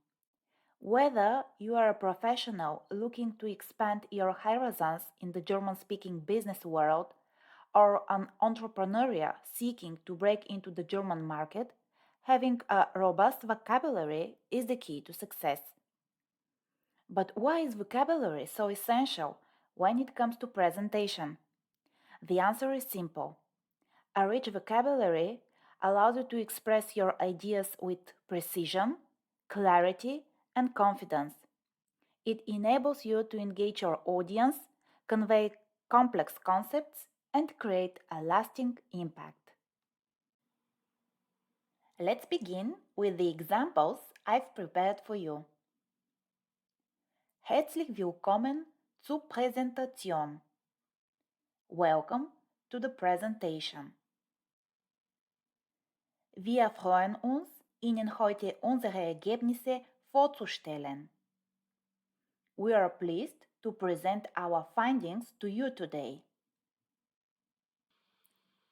Whether you are a professional looking to expand your horizons in the German speaking business world or an entrepreneur seeking to break into the German market, having a robust vocabulary is the key to success. But why is vocabulary so essential when it comes to presentation? The answer is simple. A rich vocabulary allows you to express your ideas with precision, clarity, and confidence. It enables you to engage your audience, convey complex concepts, and create a lasting impact. Let's begin with the examples I've prepared for you. Herzlich willkommen zur Präsentation. Welcome to the presentation. Wir freuen uns, Ihnen heute unsere Ergebnisse vorzustellen. We are pleased to present our findings to you today.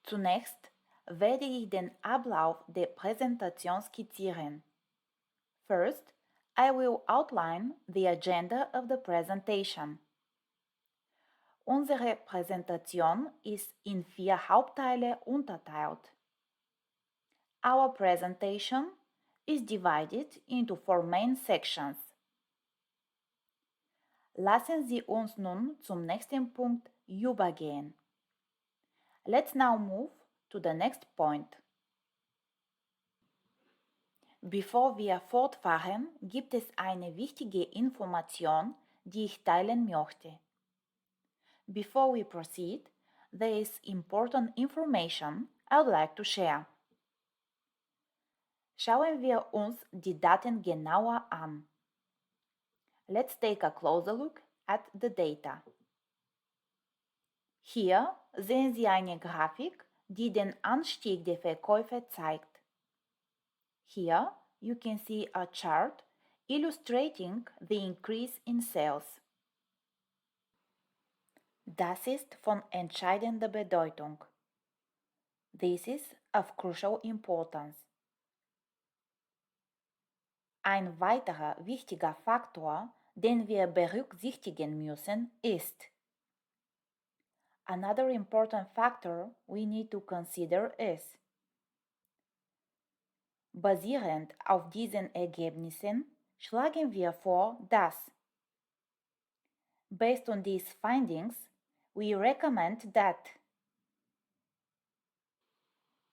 Zunächst werde ich den Ablauf der Präsentation skizzieren. First, I will outline the agenda of the presentation. Unsere Präsentation ist in 4 Hauptteile unterteilt. Our presentation is divided into 4 main sections. Lassen Sie uns nun zum nächsten Punkt übergehen. Let's now move to the next point. Bevor wir fortfahren, gibt es eine wichtige Information, die ich teilen möchte. Before we proceed, there is important information I would like to share. Schauen wir uns die Daten genauer an. Let's take a closer look at the data. Hier sehen Sie eine Grafik, die den Anstieg der Verkäufe zeigt. Here you can see a chart illustrating the increase in sales. Das ist von entscheidender Bedeutung. This is of crucial importance. Ein weiterer wichtiger Faktor, den wir berücksichtigen müssen, ist: Another important factor we need to consider is: Basierend auf diesen Ergebnissen schlagen wir vor, dass based on these findings, we recommend that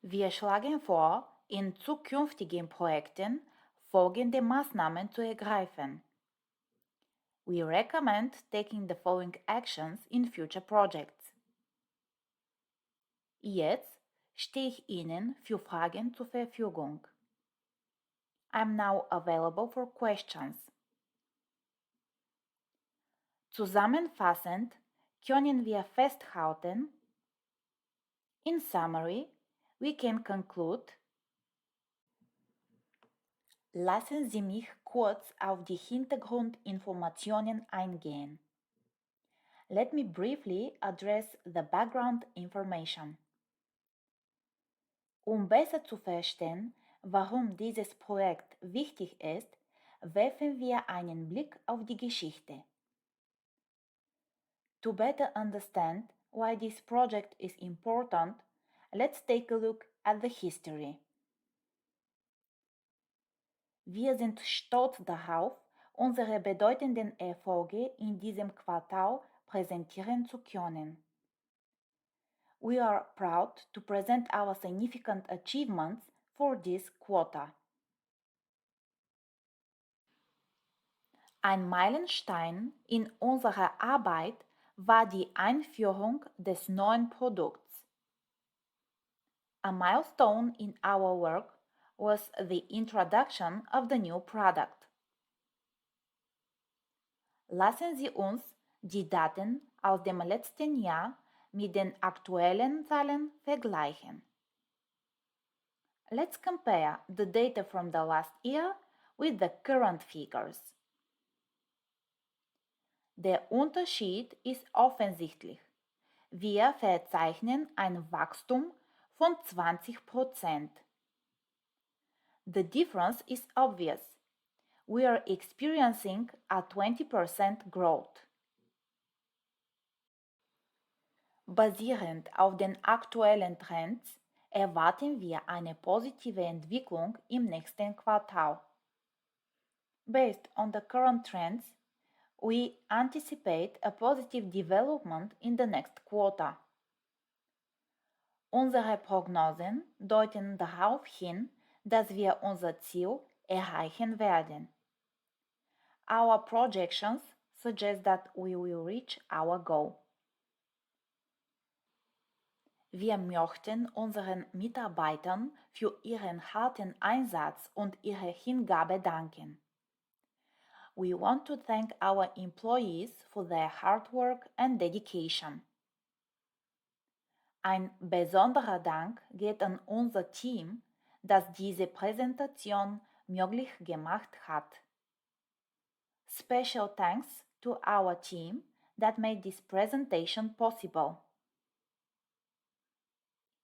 wir schlagen vor, in zukünftigen Projekten folgende Maßnahmen zu ergreifen. We recommend taking the following actions in future projects. Jetzt stehe ich Ihnen für Fragen zur Verfügung. I'm now available for questions. Zusammenfassend können wir festhalten: In summary, we can conclude. Lassen Sie mich kurz auf die Hintergrundinformationen eingehen. Let me briefly address the background information. Um besser zu verstehen, warum dieses Projekt wichtig ist, werfen wir einen Blick auf die Geschichte. To better understand why this project is important, let's take a look at the history. Wir sind stolz darauf, unsere bedeutenden Erfolge in diesem Quartal präsentieren zu können. We are proud to present our significant achievements for this quarter. Ein Meilenstein in unserer Arbeit war die Einführung des neuen Produkts. A milestone in our work was the introduction of the new product. Lassen Sie uns die Daten aus dem letzten Jahr mit den aktuellen Zahlen vergleichen. Let's compare the data from the last year with the current figures. Der Unterschied ist offensichtlich. Wir verzeichnen ein Wachstum von 20%. The difference is obvious. We are experiencing a 20% growth. Basierend auf den aktuellen Trends erwarten wir eine positive Entwicklung im nächsten Quartal. Based on the current trends, we anticipate a positive development in the next quarter. Unsere Prognosen deuten darauf hin, dass wir unser Ziel erreichen werden. Our projections suggest that we will reach our goal. Wir möchten unseren Mitarbeitern für ihren harten Einsatz und ihre Hingabe danken. We want to thank our employees for their hard work and dedication. Ein besonderer Dank geht an unser Team, das diese Präsentation möglich gemacht hat. Special thanks to our team that made this presentation possible.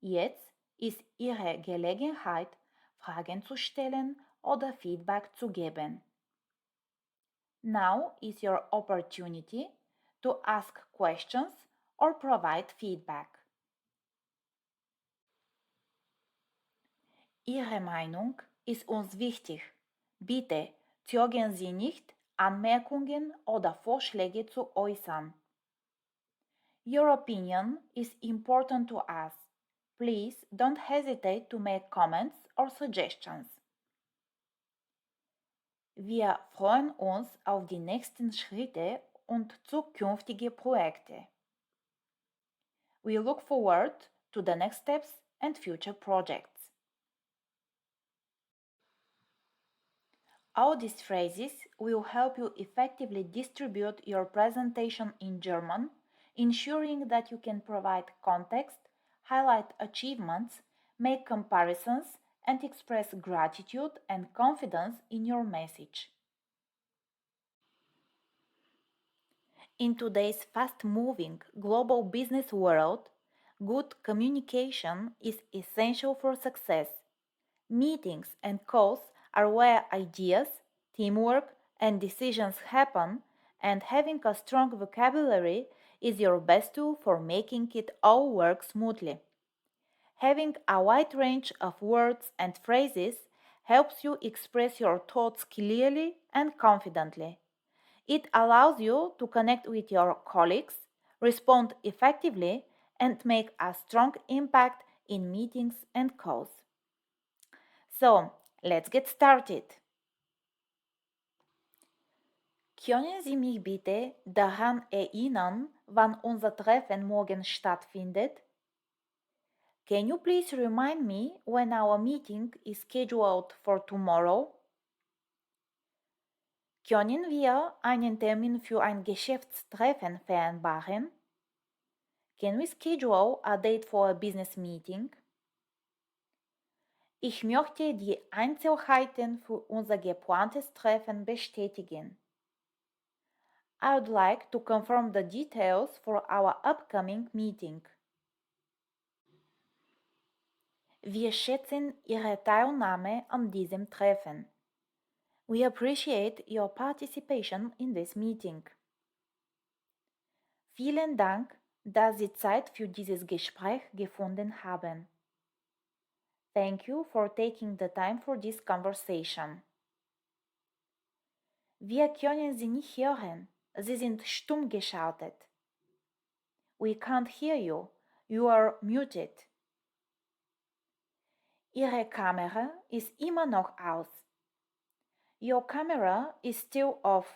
Jetzt ist Ihre Gelegenheit, Fragen zu stellen oder Feedback zu geben. Now is your opportunity to ask questions or provide feedback. Ihre Meinung ist uns wichtig. Bitte zögern Sie nicht, Anmerkungen oder Vorschläge zu äußern. Your opinion is important to us. Please don't hesitate to make comments or suggestions. Wir freuen uns auf die nächsten Schritte und zukünftige Projekte. We look forward to the next steps and future projects. All these phrases will help you effectively distribute your presentation in German, ensuring that you can provide context, highlight achievements, make comparisons, and express gratitude and confidence in your message. In today's fast-moving global business world, good communication is essential for success. Meetings and calls are where ideas, teamwork, and decisions happen, and having a strong vocabulary is your best tool for making it all work smoothly. Having a wide range of words and phrases helps you express your thoughts clearly and confidently. It allows you to connect with your colleagues, respond effectively, and make a strong impact in meetings and calls. So, let's get started. Können Sie mich bitte daran erinnern, wann unser Treffen morgen stattfindet? Can you please remind me when our meeting is scheduled for tomorrow? Können wir einen Termin für ein Geschäftstreffen vereinbaren? Can we schedule a date for a business meeting? Ich möchte die Einzelheiten für unser geplantes Treffen bestätigen. I would like to confirm the details for our upcoming meeting. Wir schätzen Ihre Teilnahme an diesem Treffen. We appreciate your participation in this meeting. Vielen Dank, dass Sie Zeit für dieses Gespräch gefunden haben. Thank you for taking the time for this conversation. Wir können Sie nicht hören. Sie sind stumm geschaltet. We can't hear you. You are muted. Ihre Kamera ist immer noch aus. Your camera is still off.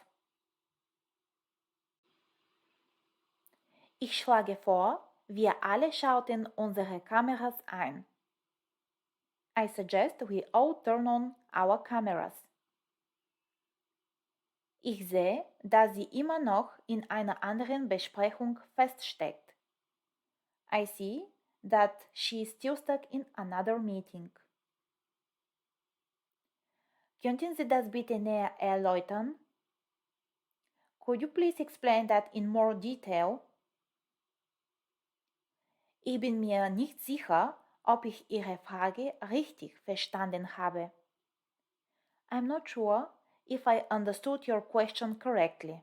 Ich schlage vor, wir alle schalten unsere Kameras ein. I suggest we all turn on our cameras. Ich sehe, dass sie immer noch in einer anderen Besprechung feststeckt. I see that she is still stuck in another meeting. Könnten Sie das bitte näher erläutern? Could you please explain that in more detail? Ich bin mir nicht sicher, ob ich Ihre Frage richtig verstanden habe. I'm not sure if I understood your question correctly.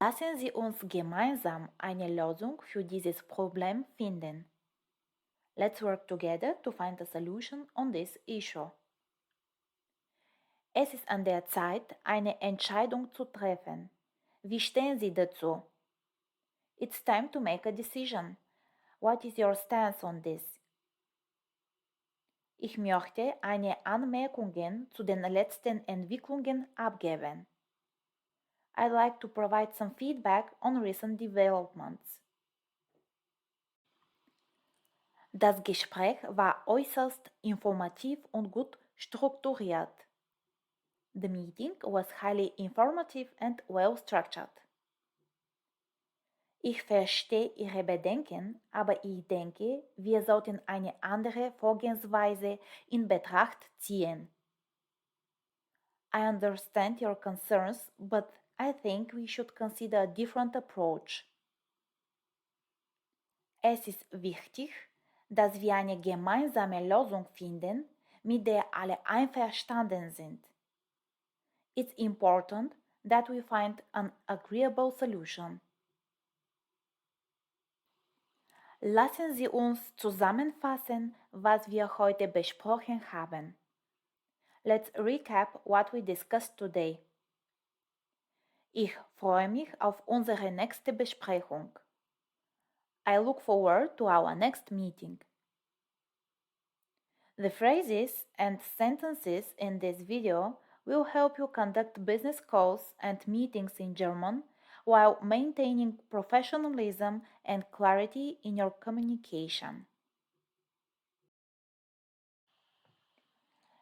Lassen Sie uns gemeinsam eine Lösung für dieses Problem finden. Let's work together to find a solution on this issue. Es ist an der Zeit, eine Entscheidung zu treffen. Wie stehen Sie dazu? It's time to make a decision. What is your stance on this? Ich möchte eine Anmerkungen zu den letzten Entwicklungen abgeben. I'd like to provide some feedback on recent developments. Das Gespräch war äußerst informativ und gut strukturiert. The meeting was highly informative and well structured. Ich verstehe Ihre Bedenken, aber ich denke, wir sollten eine andere Vorgehensweise in Betracht ziehen. I understand your concerns, but I think we should consider a different approach. Es ist wichtig, dass wir eine gemeinsame Lösung finden, mit der alle einverstanden sind. It's important that we find an agreeable solution. Lassen Sie uns zusammenfassen, was wir heute besprochen haben. Let's recap what we discussed today. Ich freue mich auf unsere nächste Besprechung. I look forward to our next meeting. The phrases and sentences in this video will help you conduct business calls and meetings in German while maintaining professionalism and clarity in your communication.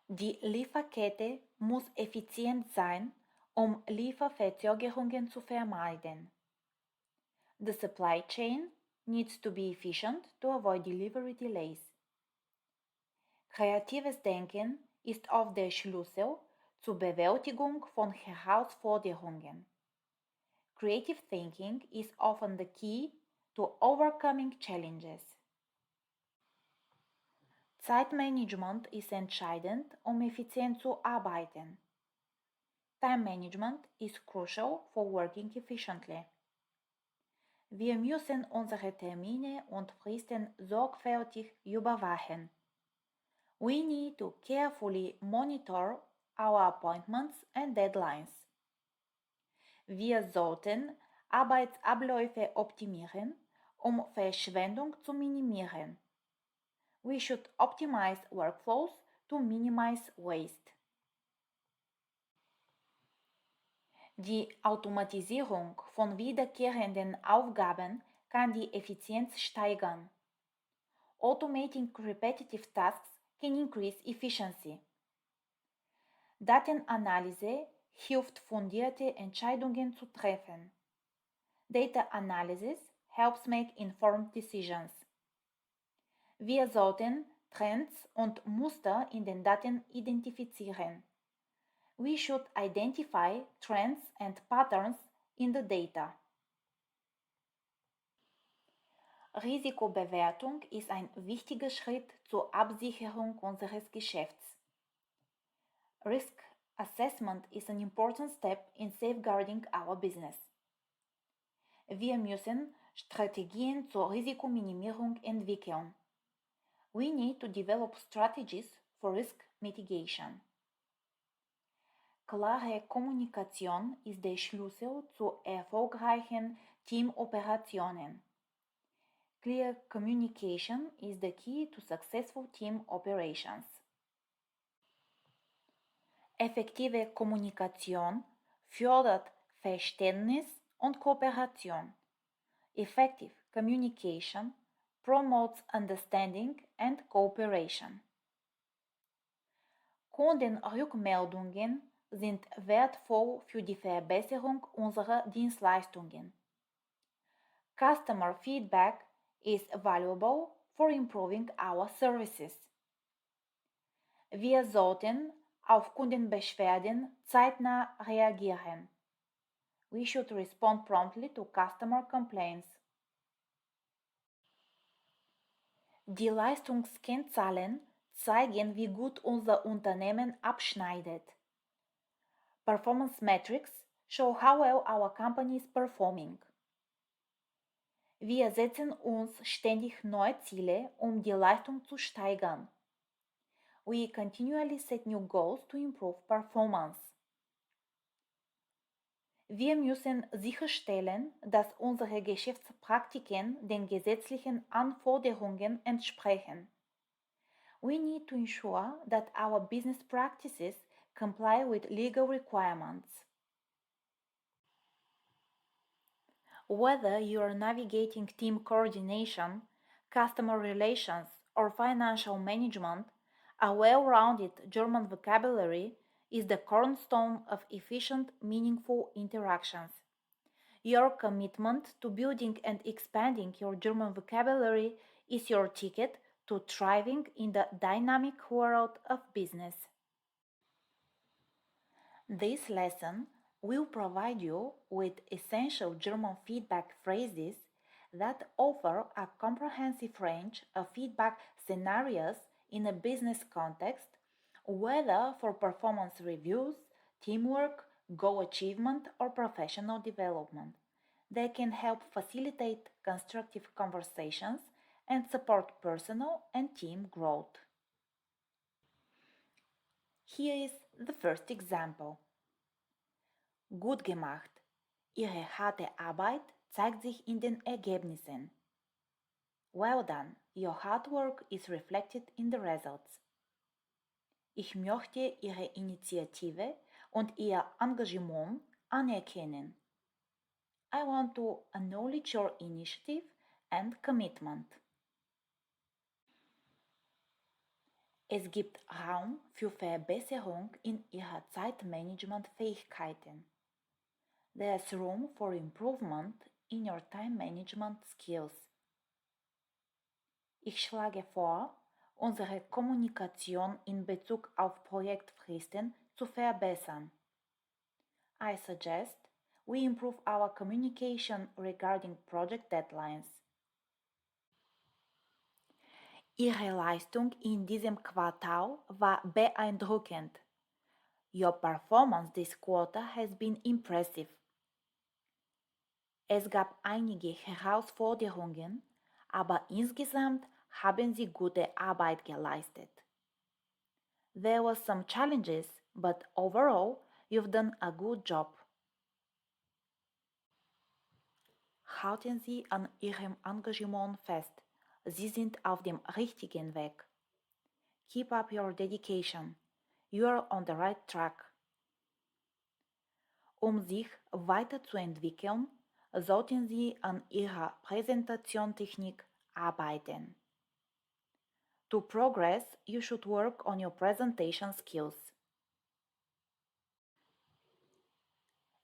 Die Lieferkette muss effizient sein, um Lieferverzögerungen zu vermeiden. The supply chain needs to be efficient to avoid delivery delays. Kreatives Denken ist oft der Schlüssel zur Bewältigung von Herausforderungen. Creative thinking is often the key to overcoming challenges. Zeitmanagement ist entscheidend, um effizient zu arbeiten. Time management is crucial for working efficiently. Wir müssen unsere Termine und Fristen sorgfältig überwachen. We need to carefully monitor our appointments and deadlines. Wir sollten Arbeitsabläufe optimieren, um Verschwendung zu minimieren. We should optimize workflows to minimize waste. Die Automatisierung von wiederkehrenden Aufgaben kann die Effizienz steigern. Automating repetitive tasks can increase efficiency. Datenanalyse hilft, fundierte Entscheidungen zu treffen. Data analysis helps make informed decisions. Wir sollten Trends und Muster in den Daten identifizieren. We should identify trends and patterns in the data. Risikobewertung ist ein wichtiger Schritt zur Absicherung unseres Geschäfts. Risk assessment is an important step in safeguarding our business. Wir müssen Strategien zur Risikominimierung entwickeln. We need to develop strategies for risk mitigation. Klare Kommunikation ist der Schlüssel zu erfolgreichen Teamoperationen. Clear communication is the key to successful team operations. Effektive Kommunikation fördert Verständnis und Kooperation. Effective communication promotes understanding and cooperation. Kundenrückmeldungen sind wertvoll für die Verbesserung unserer Dienstleistungen. Customer feedback is valuable for improving our services. Wir sollten auf Kundenbeschwerden zeitnah reagieren. We should respond promptly to customer complaints. Die Leistungskennzahlen zeigen, wie gut unser Unternehmen abschneidet. Performance metrics show how well our company is performing. Wir setzen uns ständig neue Ziele, um die Leistung zu steigern. We continually set new goals to improve performance. Wir müssen sicherstellen, dass unsere Geschäftspraktiken den gesetzlichen Anforderungen entsprechen. We need to ensure that our business practices comply with legal requirements. Whether you are navigating team coordination, customer relations, or financial management, a well-rounded German vocabulary is the cornerstone of efficient, meaningful interactions. Your commitment to building and expanding your German vocabulary is your ticket to thriving in the dynamic world of business. This lesson We'll provide you with essential German feedback phrases that offer a comprehensive range of feedback scenarios in a business context, whether for performance reviews, teamwork, goal achievement, or professional development. They can help facilitate constructive conversations and support personal and team growth. Here is the first example. Gut gemacht. Ihre harte Arbeit zeigt sich in den Ergebnissen. Well done. Your hard work is reflected in the results. Ich möchte Ihre Initiative und Ihr Engagement anerkennen. I want to acknowledge your initiative and commitment. Es gibt Raum für Verbesserung in Ihrer Zeitmanagementfähigkeiten. There's room for improvement in your time management skills. Ich schlage vor, unsere Kommunikation in Bezug auf Projektfristen zu verbessern. I suggest we improve our communication regarding project deadlines. Ihre Leistung in diesem Quartal war beeindruckend. Your performance this quarter has been impressive. Es gab einige Herausforderungen, aber insgesamt haben Sie gute Arbeit geleistet. There were some challenges, but overall, you've done a good job. Halten Sie an Ihrem Engagement fest. Sie sind auf dem richtigen Weg. Keep up your dedication. You are on the right track. Um sich weiterzuentwickeln, sollten Sie an Ihrer Präsentationstechnik arbeiten. To progress, you should work on your presentation skills.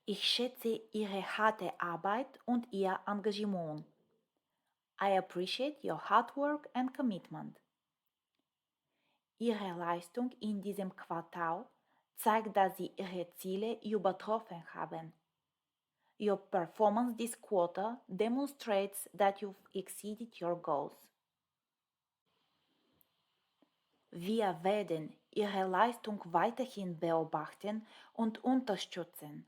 Ich schätze Ihre harte Arbeit und Ihr Engagement. I appreciate your hard work and commitment. Ihre Leistung in diesem Quartal zeigt, dass Sie Ihre Ziele übertroffen haben. Your performance this quarter demonstrates that you've exceeded your goals. Wir werden Ihre Leistung weiterhin beobachten und unterstützen.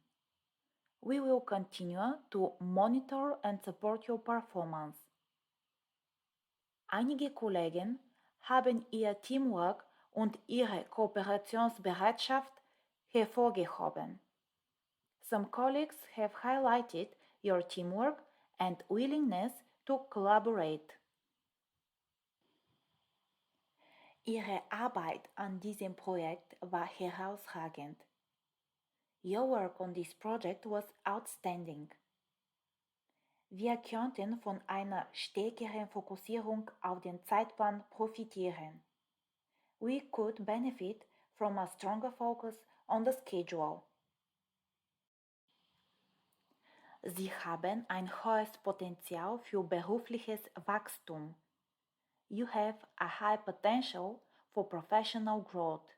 We will continue to monitor and support your performance. Einige Kollegen haben ihr Teamwork und ihre Kooperationsbereitschaft hervorgehoben. Some colleagues have highlighted your teamwork and willingness to collaborate. Ihre Arbeit an diesem Projekt war herausragend. Your work on this project was outstanding. Wir könnten von einer stärkeren Fokussierung auf den Zeitplan profitieren. We could benefit from a stronger focus on the schedule. Sie haben ein hohes Potenzial für berufliches Wachstum. You have a high potential for professional growth.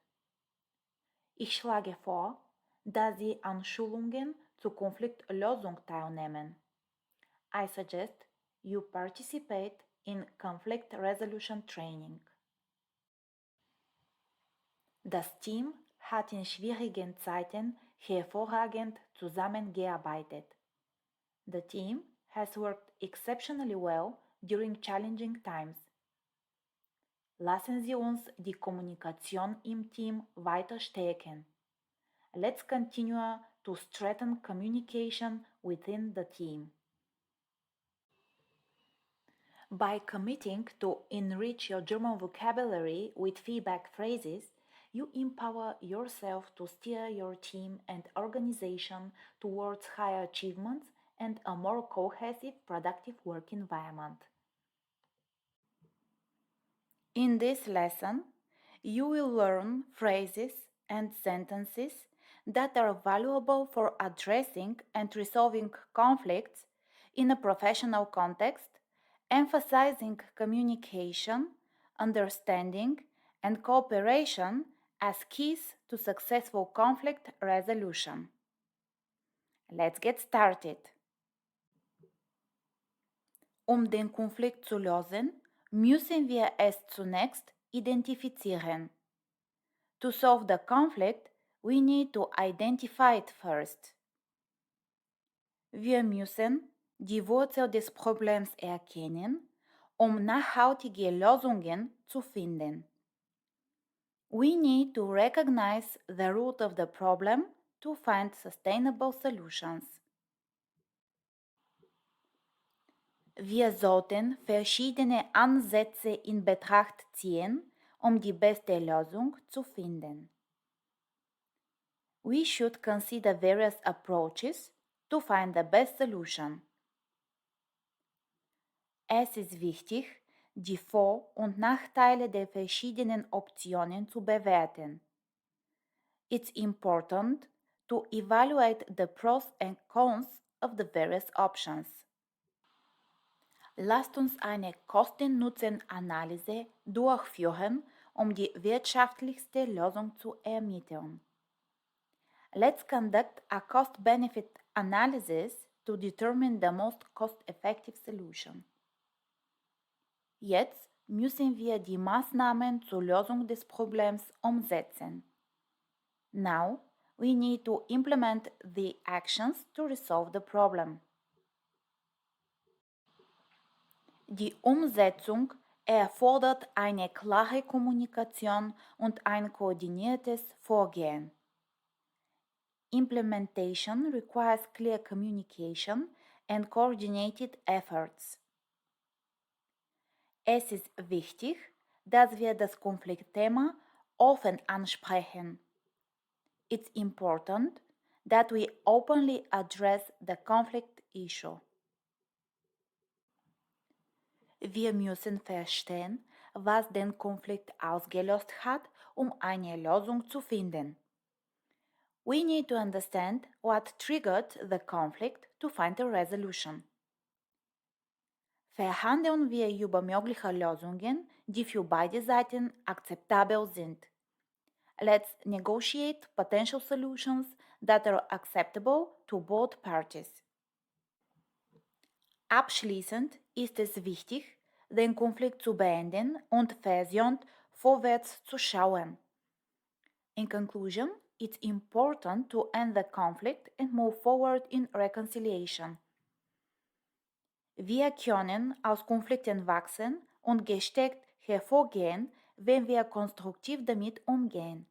Ich schlage vor, dass Sie an Schulungen zur Konfliktlösung teilnehmen. I suggest you participate in conflict resolution training. Das Team hat in schwierigen Zeiten hervorragend zusammengearbeitet. The team has worked exceptionally well during challenging times. Lassen Sie uns die Kommunikation im Team weiter stärken. Let's continue to strengthen communication within the team. By committing to enrich your German vocabulary with feedback phrases, you empower yourself to steer your team and organization towards higher achievements and a more cohesive, productive work environment. In this lesson, you will learn phrases and sentences that are valuable for addressing and resolving conflicts in a professional context, emphasizing communication, understanding, and cooperation as keys to successful conflict resolution. Let's get started. Um den Konflikt zu lösen, müssen wir es zunächst identifizieren. To solve the conflict, we need to identify it first. Wir müssen die Wurzel des Problems erkennen, um nachhaltige Lösungen zu finden. We need to recognize the root of the problem to find sustainable solutions. Wir sollten verschiedene Ansätze in Betracht ziehen, um die beste Lösung zu finden. We should consider various approaches to find the best solution. Es ist wichtig, die Vor- und Nachteile der verschiedenen Optionen zu bewerten. It's important to evaluate the pros and cons of the various options. Lasst uns eine Kosten-Nutzen-Analyse durchführen, um die wirtschaftlichste Lösung zu ermitteln. Let's conduct a cost-benefit analysis to determine the most cost-effective solution. Jetzt müssen wir die Maßnahmen zur Lösung des Problems umsetzen. Now, we need to implement the actions to resolve the problem. Die Umsetzung erfordert eine klare Kommunikation und ein koordiniertes Vorgehen. Implementation requires clear communication and coordinated efforts. Es ist wichtig, dass wir das Konfliktthema offen ansprechen. It's important that we openly address the conflict issue. Wir müssen verstehen, was den Konflikt ausgelöst hat, um eine Lösung zu finden. We need to understand what triggered the conflict to find a resolution. Verhandeln wir über mögliche Lösungen, die für beide Seiten akzeptabel sind. Let's negotiate potential solutions that are acceptable to both parties. Abschließend ist es wichtig, den Konflikt zu beenden und versöhnt vorwärts zu schauen. In conclusion, it's important to end the conflict and move forward in reconciliation. Wir können aus Konflikten wachsen und gestärkt hervorgehen, wenn wir konstruktiv damit umgehen.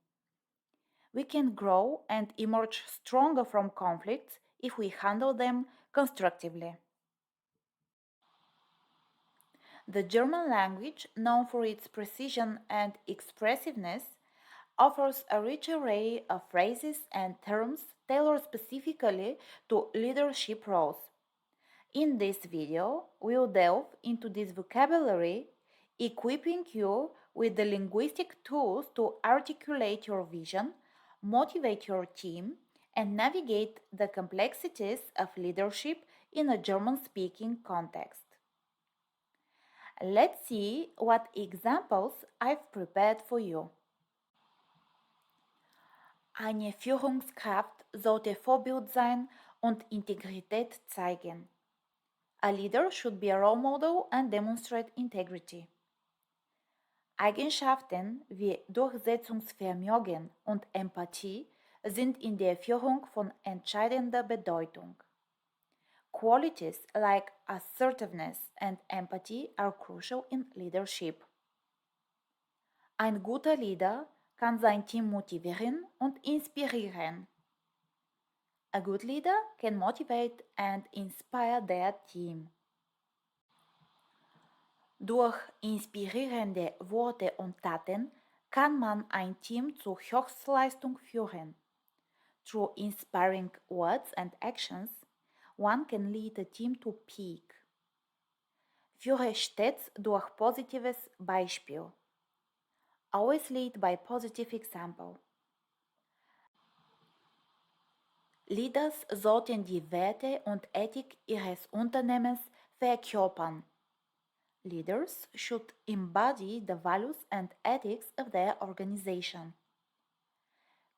We can grow and emerge stronger from conflicts if we handle them constructively. The German language, known for its precision and expressiveness, offers a rich array of phrases and terms tailored specifically to leadership roles. In this video, we'll delve into this vocabulary, equipping you with the linguistic tools to articulate your vision, motivate your team, and navigate the complexities of leadership in a German-speaking context. Let's see what examples I've prepared for you. Eine Führungskraft sollte Vorbild sein und Integrität zeigen. A leader should be a role model and demonstrate integrity. Eigenschaften wie Durchsetzungsvermögen und Empathie sind in der Führung von entscheidender Bedeutung. Qualities like assertiveness and empathy are crucial in leadership. Ein guter Leader kann sein Team motivieren und inspirieren. A good leader can motivate and inspire their team. Durch inspirierende Worte und Taten kann man ein Team zur Höchstleistung führen. Through inspiring words and actions, one can lead a team to peak. Führe stets durch positives Beispiel. Always lead by positive example. Leaders sollten die Werte und Ethik ihres Unternehmens verkörpern. Leaders should embody the values and ethics of their organization.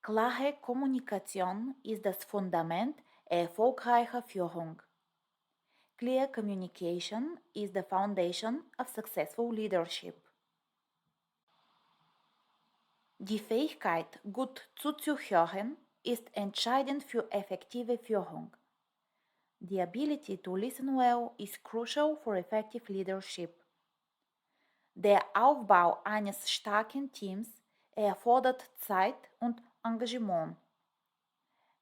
Klare Kommunikation ist das Fundament Erfolgreiche Führung. Clear communication is the foundation of successful leadership. Die Fähigkeit, gut zuzuhören, ist entscheidend für effektive Führung. The ability to listen well is crucial for effective leadership. Der Aufbau eines starken Teams erfordert Zeit und Engagement.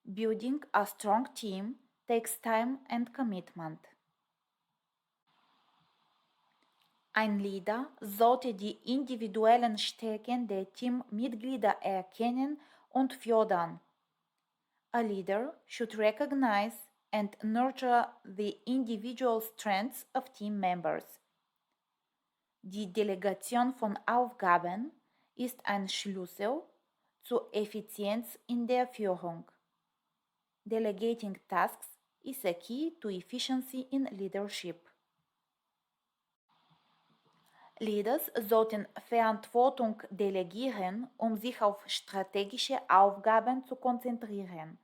Building a strong team takes time and commitment. Ein Leader sollte die individuellen Stärken der Teammitglieder erkennen und fördern. A leader should recognize and nurture the individual strengths of team members. Die Delegation von Aufgaben ist ein Schlüssel zur Effizienz in der Führung. Delegating tasks is a key to efficiency in leadership. Leaders sollten Verantwortung delegieren, um sich auf strategische Aufgaben zu konzentrieren.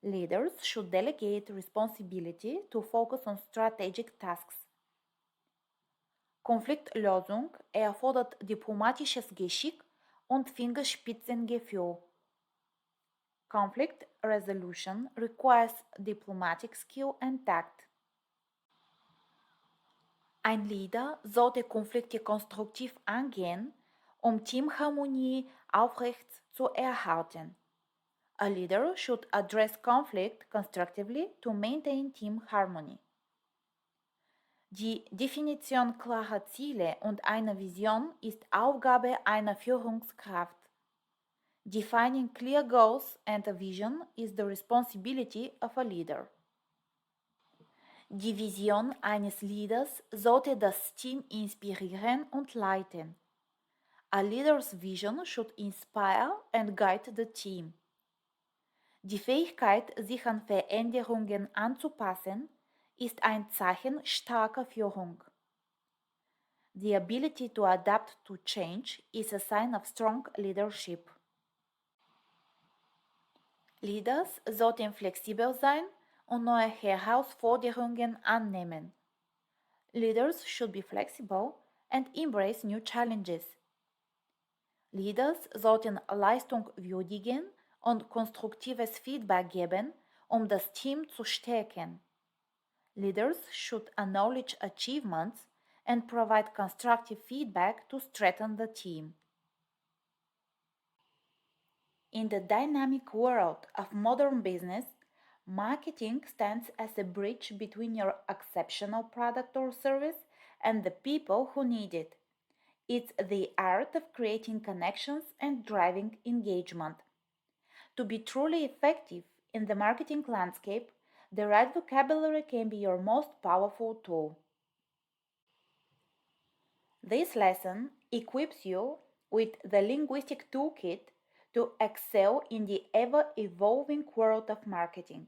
Leaders should delegate responsibility to focus on strategic tasks. Konfliktlösung erfordert diplomatisches Geschick und Fingerspitzengefühl. Conflict resolution requires diplomatic skill and tact. Ein Leader sollte Konflikte konstruktiv angehen, um Teamharmonie aufrecht zu erhalten. A leader should address conflict constructively to maintain team harmony. Die Definition klarer Ziele und einer Vision ist Aufgabe einer Führungskraft. Defining clear goals and a vision is the responsibility of a leader. Die Vision eines Leaders sollte das Team inspirieren und leiten. A leader's vision should inspire and guide the team. Die Fähigkeit, sich an Veränderungen anzupassen, ist ein Zeichen starker Führung. The ability to adapt to change is a sign of strong leadership. Leaders sollten flexibel sein und neue Herausforderungen annehmen. Leaders should be flexible and embrace new challenges. Leaders sollten Leistung würdigen und konstruktives Feedback geben, um das Team zu stärken. Leaders should acknowledge achievements and provide constructive feedback to strengthen the team. In the dynamic world of modern business, marketing stands as a bridge between your exceptional product or service and the people who need it. It's the art of creating connections and driving engagement. To be truly effective in the marketing landscape, the right vocabulary can be your most powerful tool. This lesson equips you with the linguistic toolkit to excel in the ever-evolving world of marketing.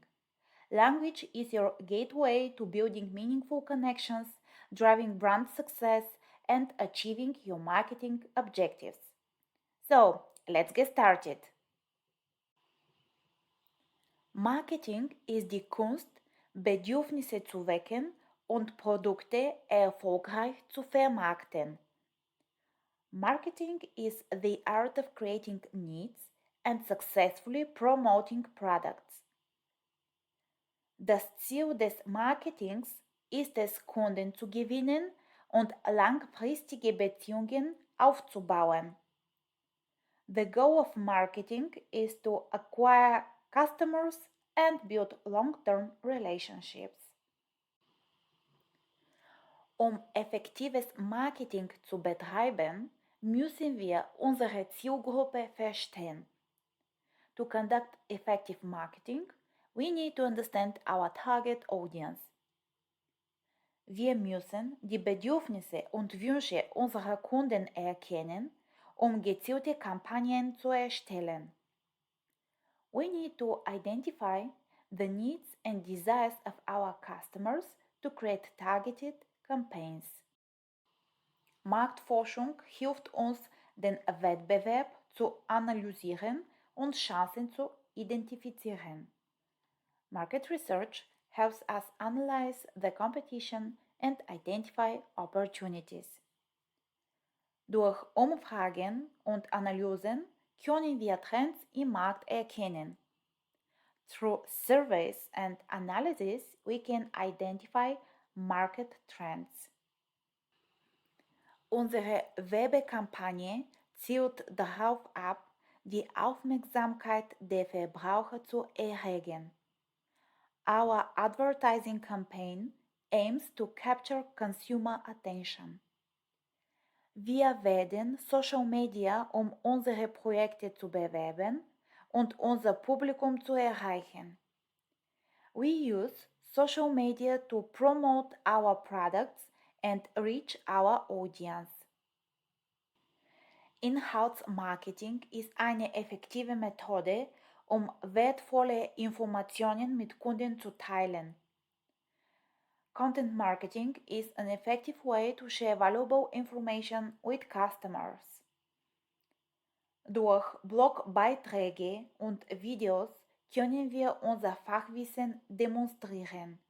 Language is your gateway to building meaningful connections, driving brand success, and achieving your marketing objectives. So, let's get started. Marketing ist die Kunst, Bedürfnisse zu wecken und Produkte erfolgreich zu vermarkten. Marketing is the art of creating needs and successfully promoting products. Das Ziel des Marketings ist es, Kunden zu gewinnen und langfristige Beziehungen aufzubauen. The goal of marketing is to acquire customers and build long-term relationships. Um effektives Marketing zu betreiben, müssen wir unsere Zielgruppe verstehen. To conduct effective marketing, we need to understand our target audience. Wir müssen die Bedürfnisse und Wünsche unserer Kunden erkennen, um gezielte Kampagnen zu erstellen. We need to identify the needs and desires of our customers to create targeted campaigns. Marktforschung hilft uns, den Wettbewerb zu analysieren und Chancen zu identifizieren. Market research helps us analyze the competition and identify opportunities. Durch Umfragen und Analysen können wir Trends im Markt erkennen. Through surveys and analysis, we can identify market trends. Unsere Werbekampagne zielt darauf ab, die Aufmerksamkeit der Verbraucher zu erregen. Our advertising campaign aims to capture consumer attention. Wir werden Social Media, um unsere Projekte zu bewerben und unser Publikum zu erreichen. We use social media to promote our products and reach our audience. Inhaltsmarketing ist eine effektive Methode, um wertvolle Informationen mit Kunden zu teilen. Content marketing is an effective way to share valuable information with customers. Durch Blogbeiträge und Videos können wir unser Fachwissen demonstrieren.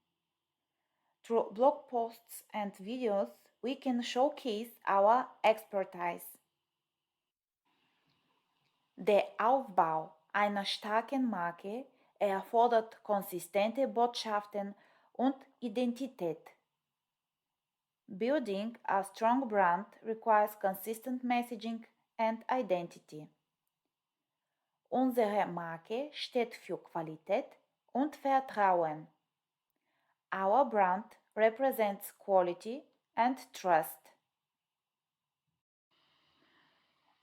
Through blog posts and videos, we can showcase our expertise. Der Aufbau einer starken Marke erfordert konsistente Botschaften und Identität. Building a strong brand requires consistent messaging and identity. Unsere Marke steht für Qualität und Vertrauen. Our brand represents quality and trust.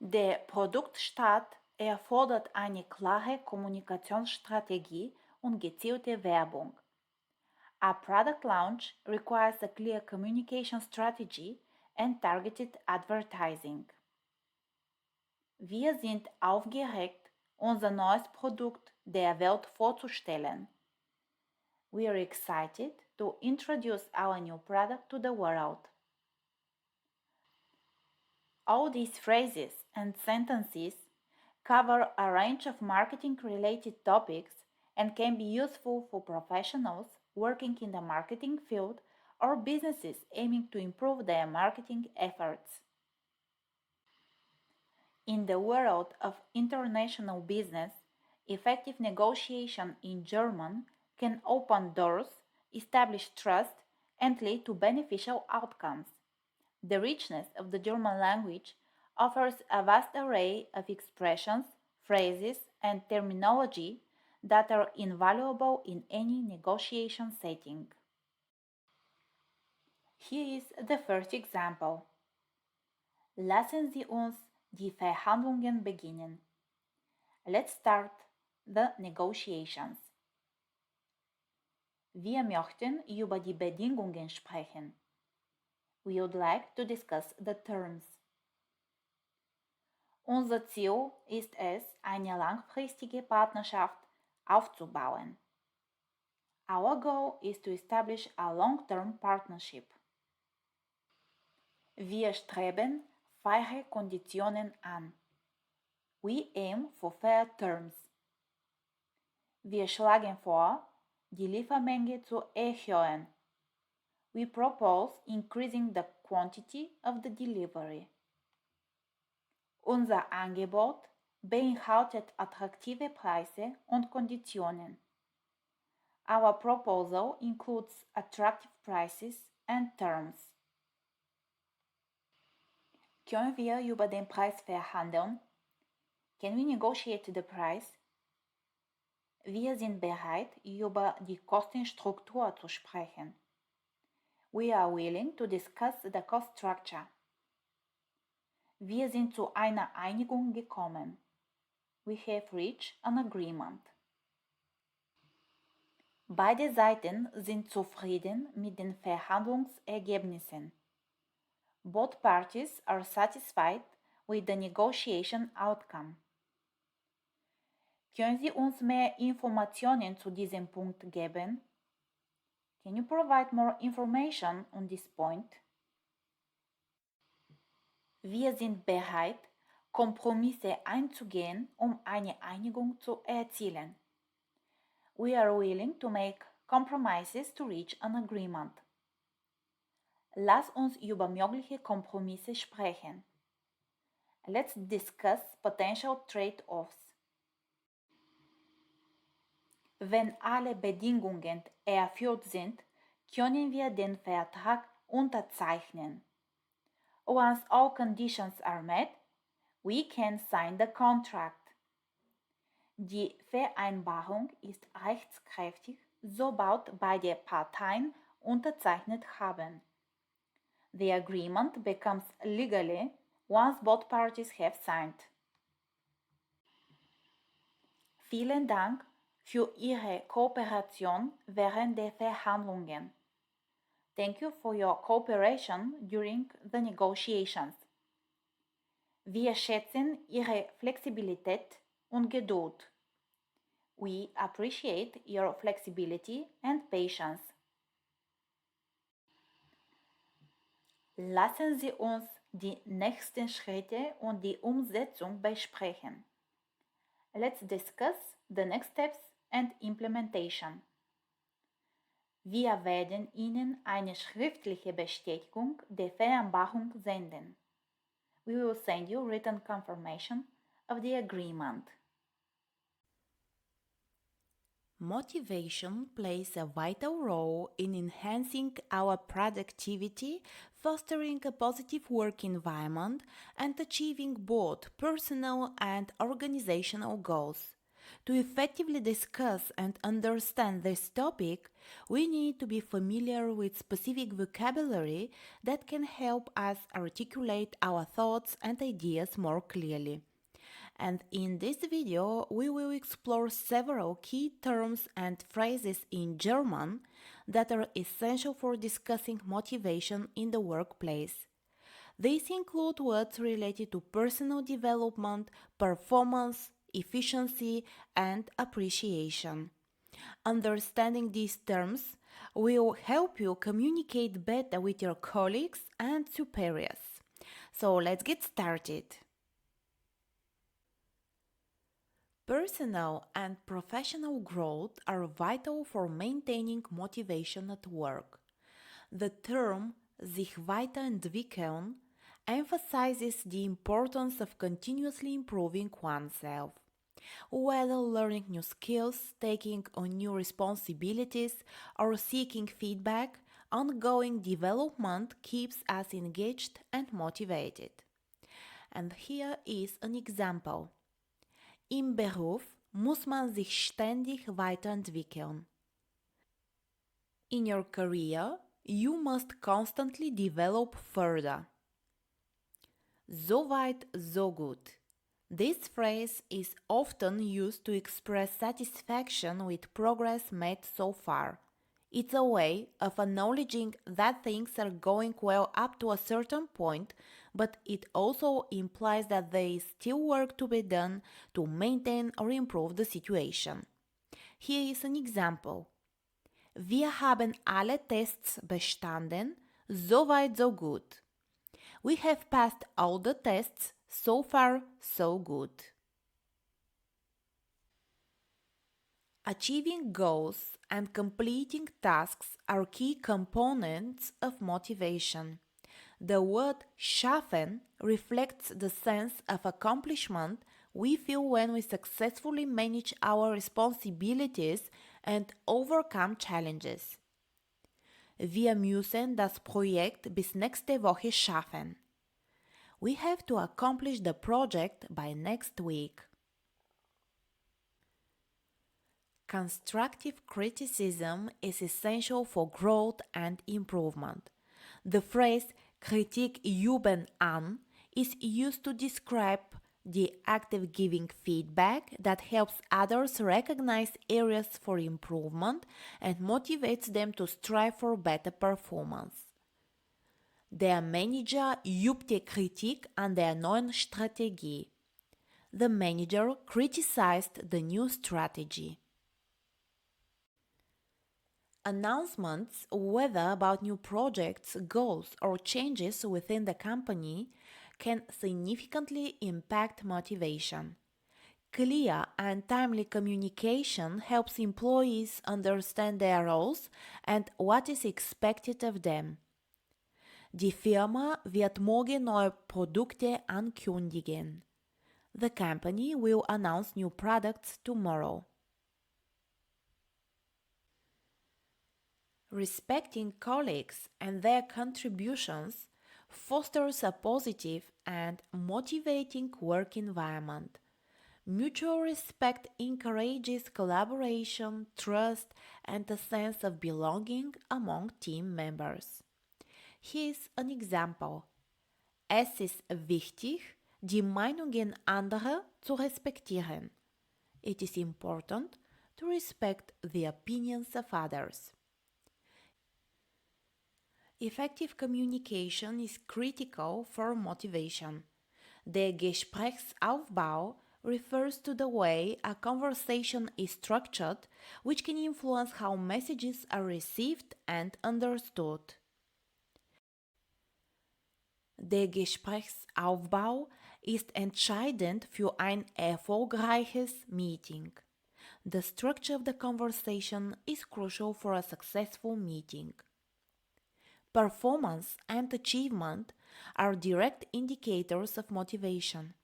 Der Produktstart erfordert eine klare Kommunikationsstrategie und gezielte Werbung. A product launch requires a clear communication strategy and targeted advertising. Wir sind aufgeregt, unser neues Produkt der Welt vorzustellen. We are excited to introduce our new product to the world. All these phrases and sentences cover a range of marketing-related topics and can be useful for professionals working in the marketing field or businesses aiming to improve their marketing efforts. In the world of international business, effective negotiation in German can open doors, establish trust, and lead to beneficial outcomes. The richness of the German language offers a vast array of expressions, phrases, and terminology that are invaluable in any negotiation setting. Here is the first example. Lassen Sie uns die Verhandlungen beginnen. Let's start the negotiations. Wir möchten über die Bedingungen sprechen. We would like to discuss the terms. Unser Ziel ist es, eine langfristige Partnerschaft aufzubauen. Our goal is to establish a long-term partnership. Wir streben faire Konditionen an. We aim for fair terms. Wir schlagen vor, die Liefermenge zu erhöhen. We propose increasing the quantity of the delivery. Unser Angebot beinhaltet attraktive Preise und Konditionen. Our proposal includes attractive prices and terms. Können wir über den Preis verhandeln? Can we negotiate the price? Wir sind bereit, über die Kostenstruktur zu sprechen. We are willing to discuss the cost structure. Wir sind zu einer Einigung gekommen. We have reached an agreement. Beide Seiten sind zufrieden mit den Verhandlungsergebnissen. Both parties are satisfied with the negotiation outcome. Können Sie uns mehr Informationen zu diesem Punkt geben? Can you provide more information on this point? Wir sind bereit, Kompromisse einzugehen, um eine Einigung zu erzielen. We are willing to make compromises to reach an agreement. Lass uns über mögliche Kompromisse sprechen. Let's discuss potential trade-offs. Wenn alle Bedingungen erfüllt sind, können wir den Vertrag unterzeichnen. Once all conditions are met, we can sign the contract. Die Vereinbarung ist rechtskräftig, sobald beide Parteien unterzeichnet haben. The agreement becomes legally once both parties have signed. Vielen Dank für Ihre Kooperation während der Verhandlungen. Thank you for your cooperation during the negotiations. Wir schätzen Ihre Flexibilität und Geduld. We appreciate your flexibility and patience. Lassen Sie uns die nächsten Schritte und die Umsetzung besprechen. Let's discuss the next steps and implementation. Wir werden Ihnen eine schriftliche Bestätigung der Vereinbarung senden. We will send you written confirmation of the agreement. Motivation plays a vital role in enhancing our productivity, fostering a positive work environment, and achieving both personal and organizational goals. To effectively discuss and understand this topic, we need to be familiar with specific vocabulary that can help us articulate our thoughts and ideas more clearly. And in this video, we will explore several key terms and phrases in German that are essential for discussing motivation in the workplace. These include words related to personal development, performance, efficiency, and appreciation. Understanding these terms will help you communicate better with your colleagues and superiors. So let's get started. Personal and professional growth are vital for maintaining motivation at work. The term sich weiterentwickeln emphasizes the importance of continuously improving oneself. Whether learning new skills, taking on new responsibilities, or seeking feedback, ongoing development keeps us engaged and motivated. And here is an example. Im Beruf muss man sich ständig weiterentwickeln. In your career, you must constantly develop further. So weit, so gut. This phrase is often used to express satisfaction with progress made so far. It's a way of acknowledging that things are going well up to a certain point, but it also implies that there is still work to be done to maintain or improve the situation. Here is an example. Wir haben alle Tests bestanden, so weit so gut. We have passed all the tests, so far so good. Achieving goals and completing tasks are key components of motivation. The word schaffen reflects the sense of accomplishment we feel when we successfully manage our responsibilities and overcome challenges. Wir müssen das Projekt bis nächste Woche schaffen. We have to accomplish the project by next week. Constructive criticism is essential for growth and improvement. The phrase Kritik üben an is used to describe the active giving feedback that helps others recognize areas for improvement and motivates them to strive for better performance. Der Manager übte Kritik an der neuen Strategie. The manager criticized the new strategy. Announcements, whether about new projects, goals, or changes within the company, can significantly impact motivation. Clear and timely communication helps employees understand their roles and what is expected of them. Die Firma wird morgen neue Produkte ankündigen. The company will announce new products tomorrow. Respecting colleagues and their contributions fosters a positive and motivating work environment. Mutual respect encourages collaboration, trust, and a sense of belonging among team members. Here's an example. Es ist wichtig, die Meinungen anderer zu respektieren. It is important to respect the opinions of others. Effective communication is critical for motivation. Der Gesprächsaufbau refers to the way a conversation is structured, which can influence how messages are received and understood. Der Gesprächsaufbau ist entscheidend für ein erfolgreiches Meeting. The structure of the conversation is crucial for a successful meeting. Performance and achievement are direct indicators of motivation.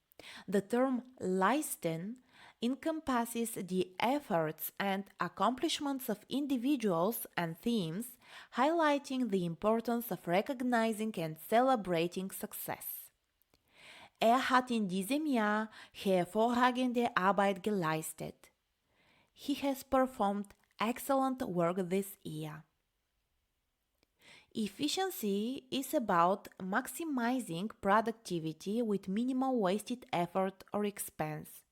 The term leisten encompasses the efforts and accomplishments of individuals and teams, highlighting the importance of recognizing and celebrating success. Hat in diesem Jahr hervorragende Arbeit geleistet. He has performed excellent work this year. Efficiency is about maximizing productivity with minimal wasted effort or expense.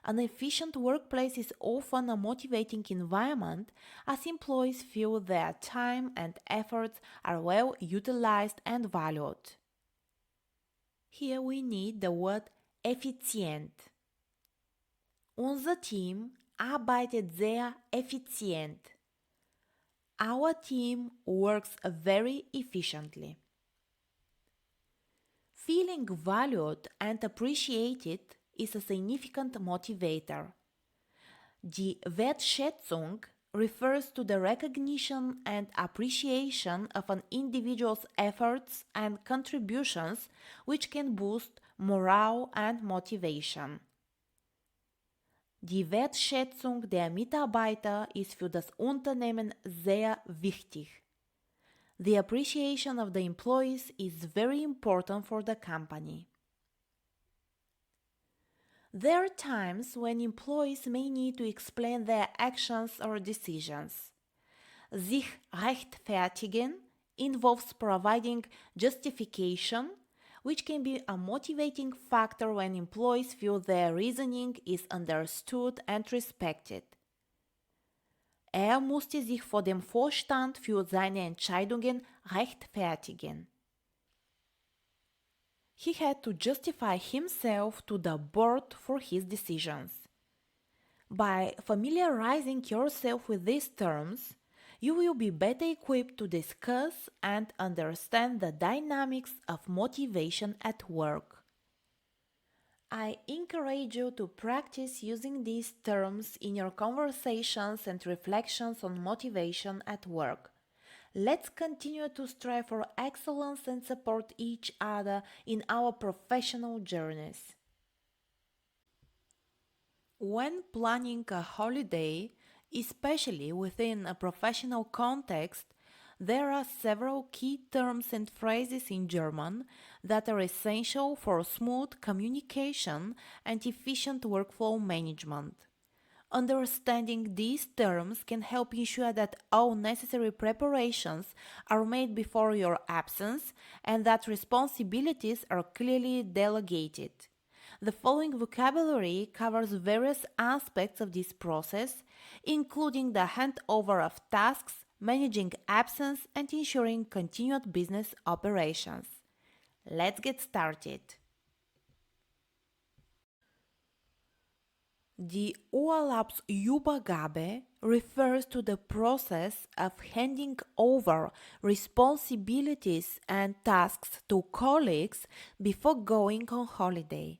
An efficient workplace is often a motivating environment as employees feel their time and efforts are well utilized and valued. Here we need the word effizient. Unser Team arbeitet sehr effizient. Our team works very efficiently. Feeling valued and appreciated is a significant motivator. Die Wertschätzung refers to the recognition and appreciation of an individual's efforts and contributions, which can boost morale and motivation. Die Wertschätzung der Mitarbeiter ist für das Unternehmen sehr wichtig. The appreciation of the employees is very important for the company. There are times when employees may need to explain their actions or decisions. Sich rechtfertigen involves providing justification, which can be a motivating factor when employees feel their reasoning is understood and respected. Musste sich vor dem Vorstand für seine Entscheidungen rechtfertigen. He had to justify himself to the board for his decisions. By familiarizing yourself with these terms, you will be better equipped to discuss and understand the dynamics of motivation at work. I encourage you to practice using these terms in your conversations and reflections on motivation at work. Let's continue to strive for excellence and support each other in our professional journeys. When planning a holiday, especially within a professional context, there are several key terms and phrases in German that are essential for smooth communication and efficient workflow management. Understanding these terms can help ensure that all necessary preparations are made before your absence and that responsibilities are clearly delegated. The following vocabulary covers various aspects of this process, including the handover of tasks, managing absence, and ensuring continued business operations. Let's get started. Die Urlaubsübergabe refers to the process of handing over responsibilities and tasks to colleagues before going on holiday.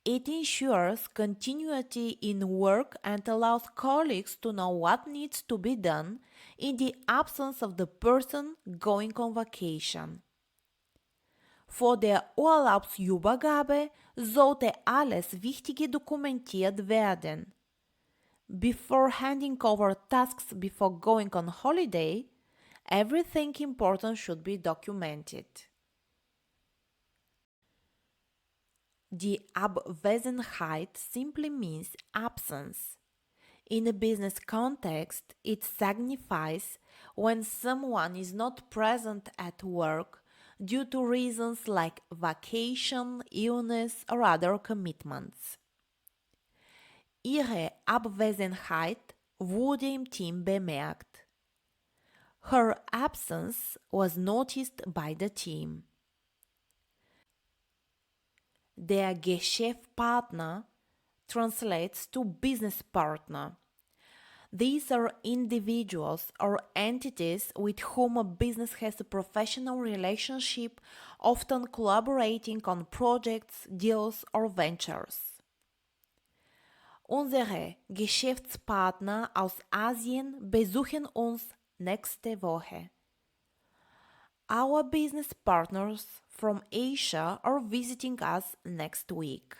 It ensures continuity in work and allows colleagues to know what needs to be done in the absence of the person going on vacation. Vor der Urlaubsübergabe sollte alles Wichtige dokumentiert werden. Before handing over tasks before going on holiday, everything important should be documented. Die Abwesenheit simply means absence. In a business context, it signifies when someone is not present at work due to reasons like vacation, illness, or other commitments. Ihre Abwesenheit wurde im Team bemerkt. Her absence was noticed by the team. Der Geschäftspartner translates to business partner. These are individuals or entities with whom a business has a professional relationship, often collaborating on projects, deals, or ventures. Unsere Geschäftspartner aus Asien besuchen uns nächste Woche. Our business partners from Asia are visiting us next week.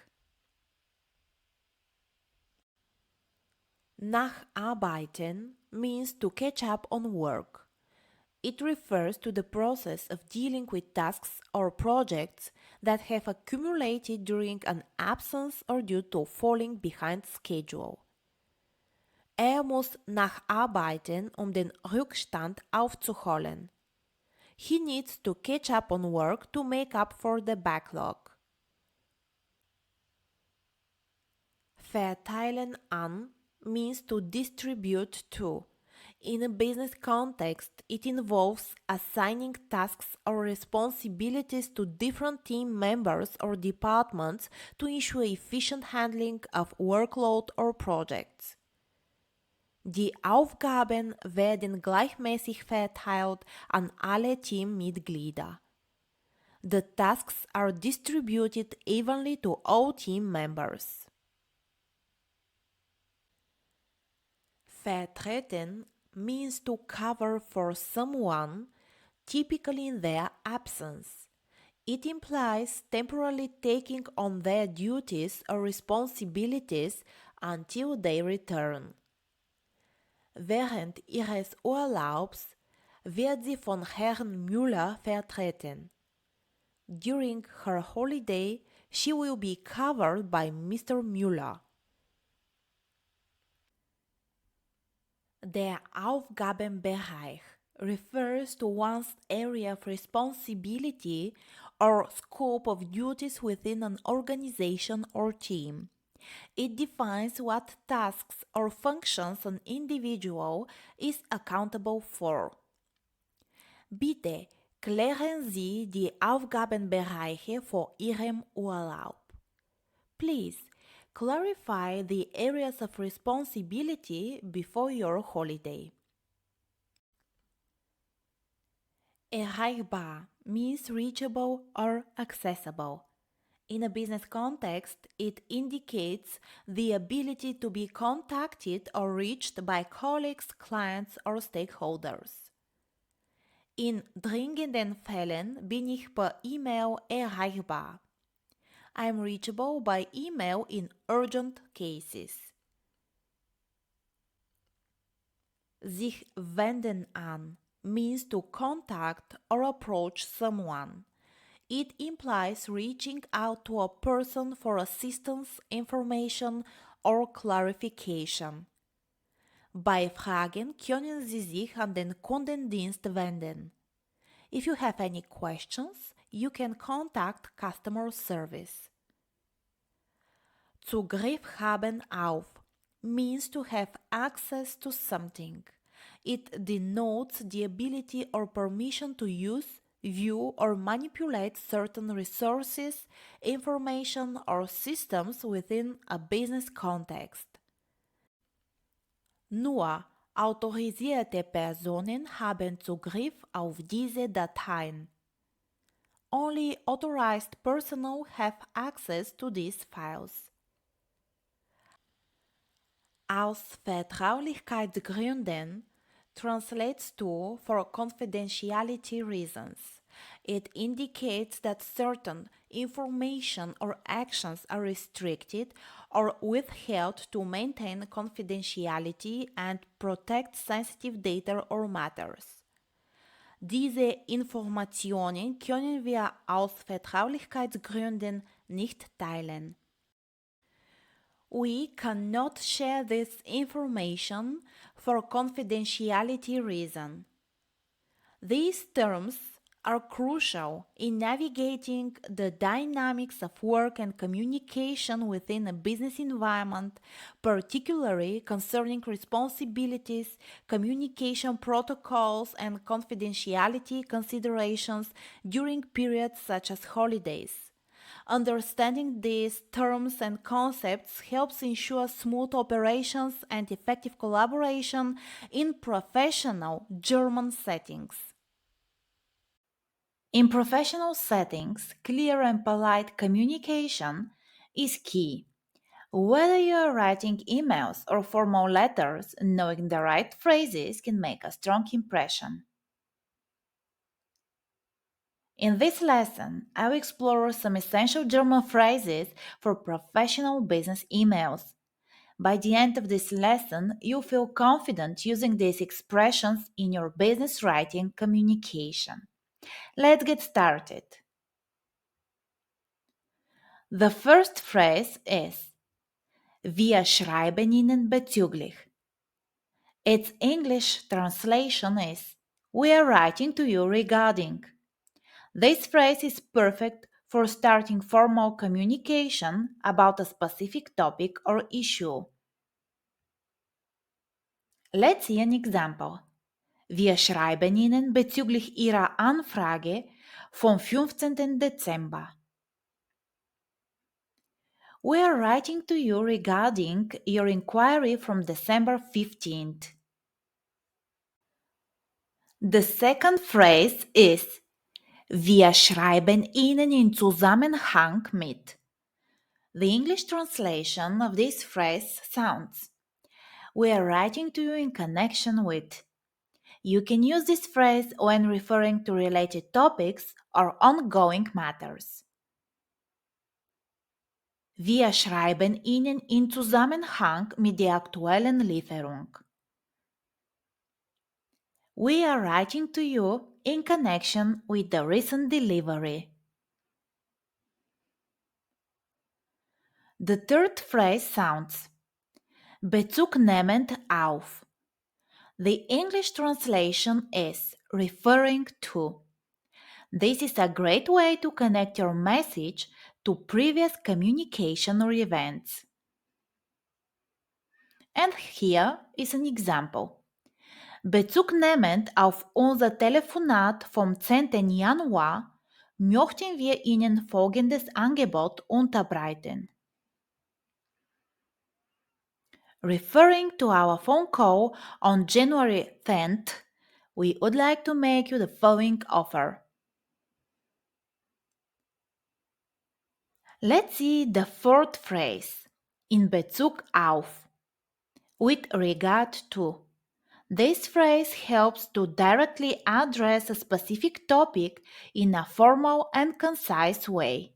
Nacharbeiten means to catch up on work. It refers to the process of dealing with tasks or projects that have accumulated during an absence or due to falling behind schedule. Muss nacharbeiten, den Rückstand aufzuholen. He needs to catch up on work to make up for the backlog. Verteilen an means to distribute to. In a business context, it involves assigning tasks or responsibilities to different team members or departments to ensure efficient handling of workload or projects. Die Aufgaben werden gleichmäßig verteilt an alle Teammitglieder. The tasks are distributed evenly to all team members. Vertreten means to cover for someone, typically in their absence. It implies temporarily taking on their duties or responsibilities until they return. Während ihres Urlaubs wird sie von Herrn Müller vertreten. During her holiday, she will be covered by Mr. Müller. Der Aufgabenbereich refers to one's area of responsibility or scope of duties within an organization or team. It defines what tasks or functions an individual is accountable for. Bitte klären Sie die Aufgabenbereiche vor Ihrem Urlaub. Please clarify the areas of responsibility before your holiday. Erreichbar means reachable or accessible. In a business context, it indicates the ability to be contacted or reached by colleagues, clients, or stakeholders. In dringenden Fällen bin ich per E-Mail erreichbar. I am reachable by email in urgent cases. Sich wenden an means to contact or approach someone. It implies reaching out to a person for assistance, information, or clarification. Bei Fragen können Sie sich an den Kundendienst wenden. If you have any questions, you can contact customer service. Zugriff haben auf means to have access to something. It denotes the ability or permission to use, view, or manipulate certain resources, information, or systems within a business context. Nur autorisierte Personen haben Zugriff auf diese Dateien. Only authorized personnel have access to these files. Aus Vertraulichkeitsgründen translates to for confidentiality reasons. It indicates that certain information or actions are restricted or withheld to maintain confidentiality and protect sensitive data or matters. Diese Informationen können wir aus Vertraulichkeitsgründen nicht teilen. We cannot share this information for confidentiality reason. These terms are crucial in navigating the dynamics of work and communication within a business environment, particularly concerning responsibilities, communication protocols, and confidentiality considerations during periods such as holidays. Understanding these terms and concepts helps ensure smooth operations and effective collaboration in professional German settings. In professional settings, clear and polite communication is key. Whether you are writing emails or formal letters, knowing the right phrases can make a strong impression. In this lesson, I will explore some essential German phrases for professional business emails. By the end of this lesson, you'll feel confident using these expressions in your business writing communication. Let's get started. The first phrase is Wir schreiben Ihnen bezüglich. Its English translation is We are writing to you regarding. This phrase is perfect for starting formal communication about a specific topic or issue. Let's see an example. Wir schreiben Ihnen bezüglich Ihrer Anfrage vom 15. Dezember. We are writing to you regarding your inquiry from December 15th. The second phrase is Wir schreiben Ihnen in Zusammenhang mit. The English translation of this phrase sounds We are writing to you in connection with. You can use this phrase when referring to related topics or ongoing matters. Wir schreiben Ihnen in Zusammenhang mit der aktuellen Lieferung. We are writing to you in connection with the recent delivery. The third phrase sounds Bezug nehmend auf. The English translation is referring to. This is a great way to connect your message to previous communication or events. And here is an example. Bezug nehmend auf unser Telefonat vom 10. Januar möchten wir Ihnen folgendes Angebot unterbreiten. Referring to our phone call on January 10th, we would like to make you the following offer. Let's see the fourth phrase, in Bezug auf, with regard to. This phrase helps to directly address a specific topic in a formal and concise way.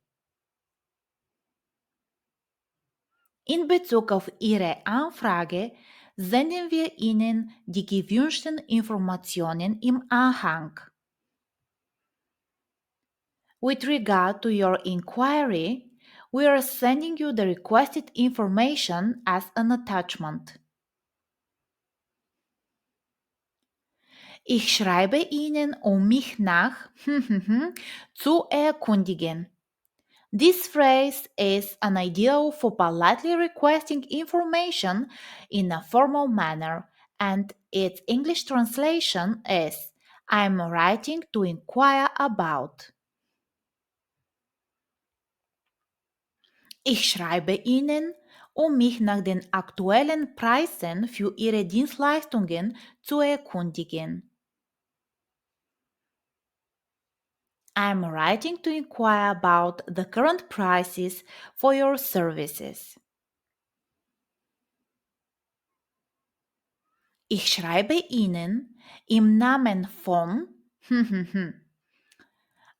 In Bezug auf Ihre Anfrage senden wir Ihnen die gewünschten Informationen im Anhang. With regard to your inquiry, we are sending you the requested information as an attachment. Ich schreibe Ihnen, mich nach zu erkundigen. This phrase is an ideal for politely requesting information in a formal manner, and its English translation is I'm writing to inquire about. Ich schreibe Ihnen, mich nach den aktuellen Preisen für Ihre Dienstleistungen zu erkundigen. I'm writing to inquire about the current prices for your services. Ich schreibe Ihnen im Namen von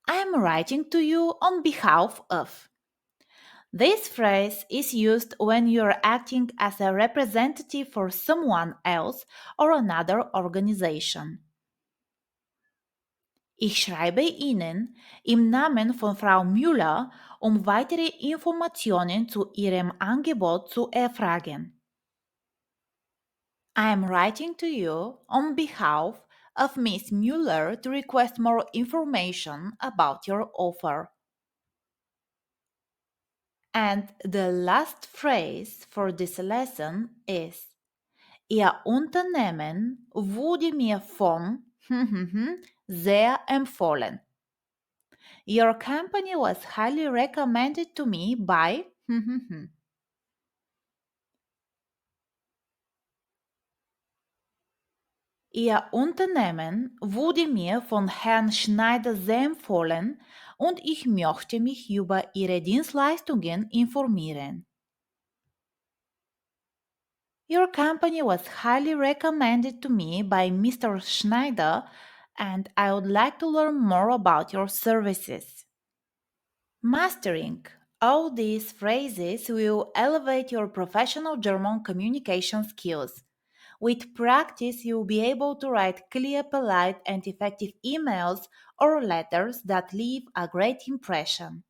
I'm writing to you on behalf of. This phrase is used when you're acting as a representative for someone else or another organization. Ich schreibe Ihnen im Namen von Frau Müller, um weitere Informationen zu Ihrem Angebot zu erfragen. I am writing to you on behalf of Miss Müller to request more information about your offer. And the last phrase for this lesson is Ihr Unternehmen wurde mir von sehr empfohlen. Your company was highly recommended to me by Ihr Unternehmen wurde mir von Herrn Schneider sehr empfohlen und ich möchte mich über Ihre Dienstleistungen informieren. Your company was highly recommended to me by Mr. Schneider and I would like to learn more about your services. Mastering all these phrases will elevate your professional German communication skills. With practice, you'll be able to write clear, polite, and effective emails or letters that leave a great impression.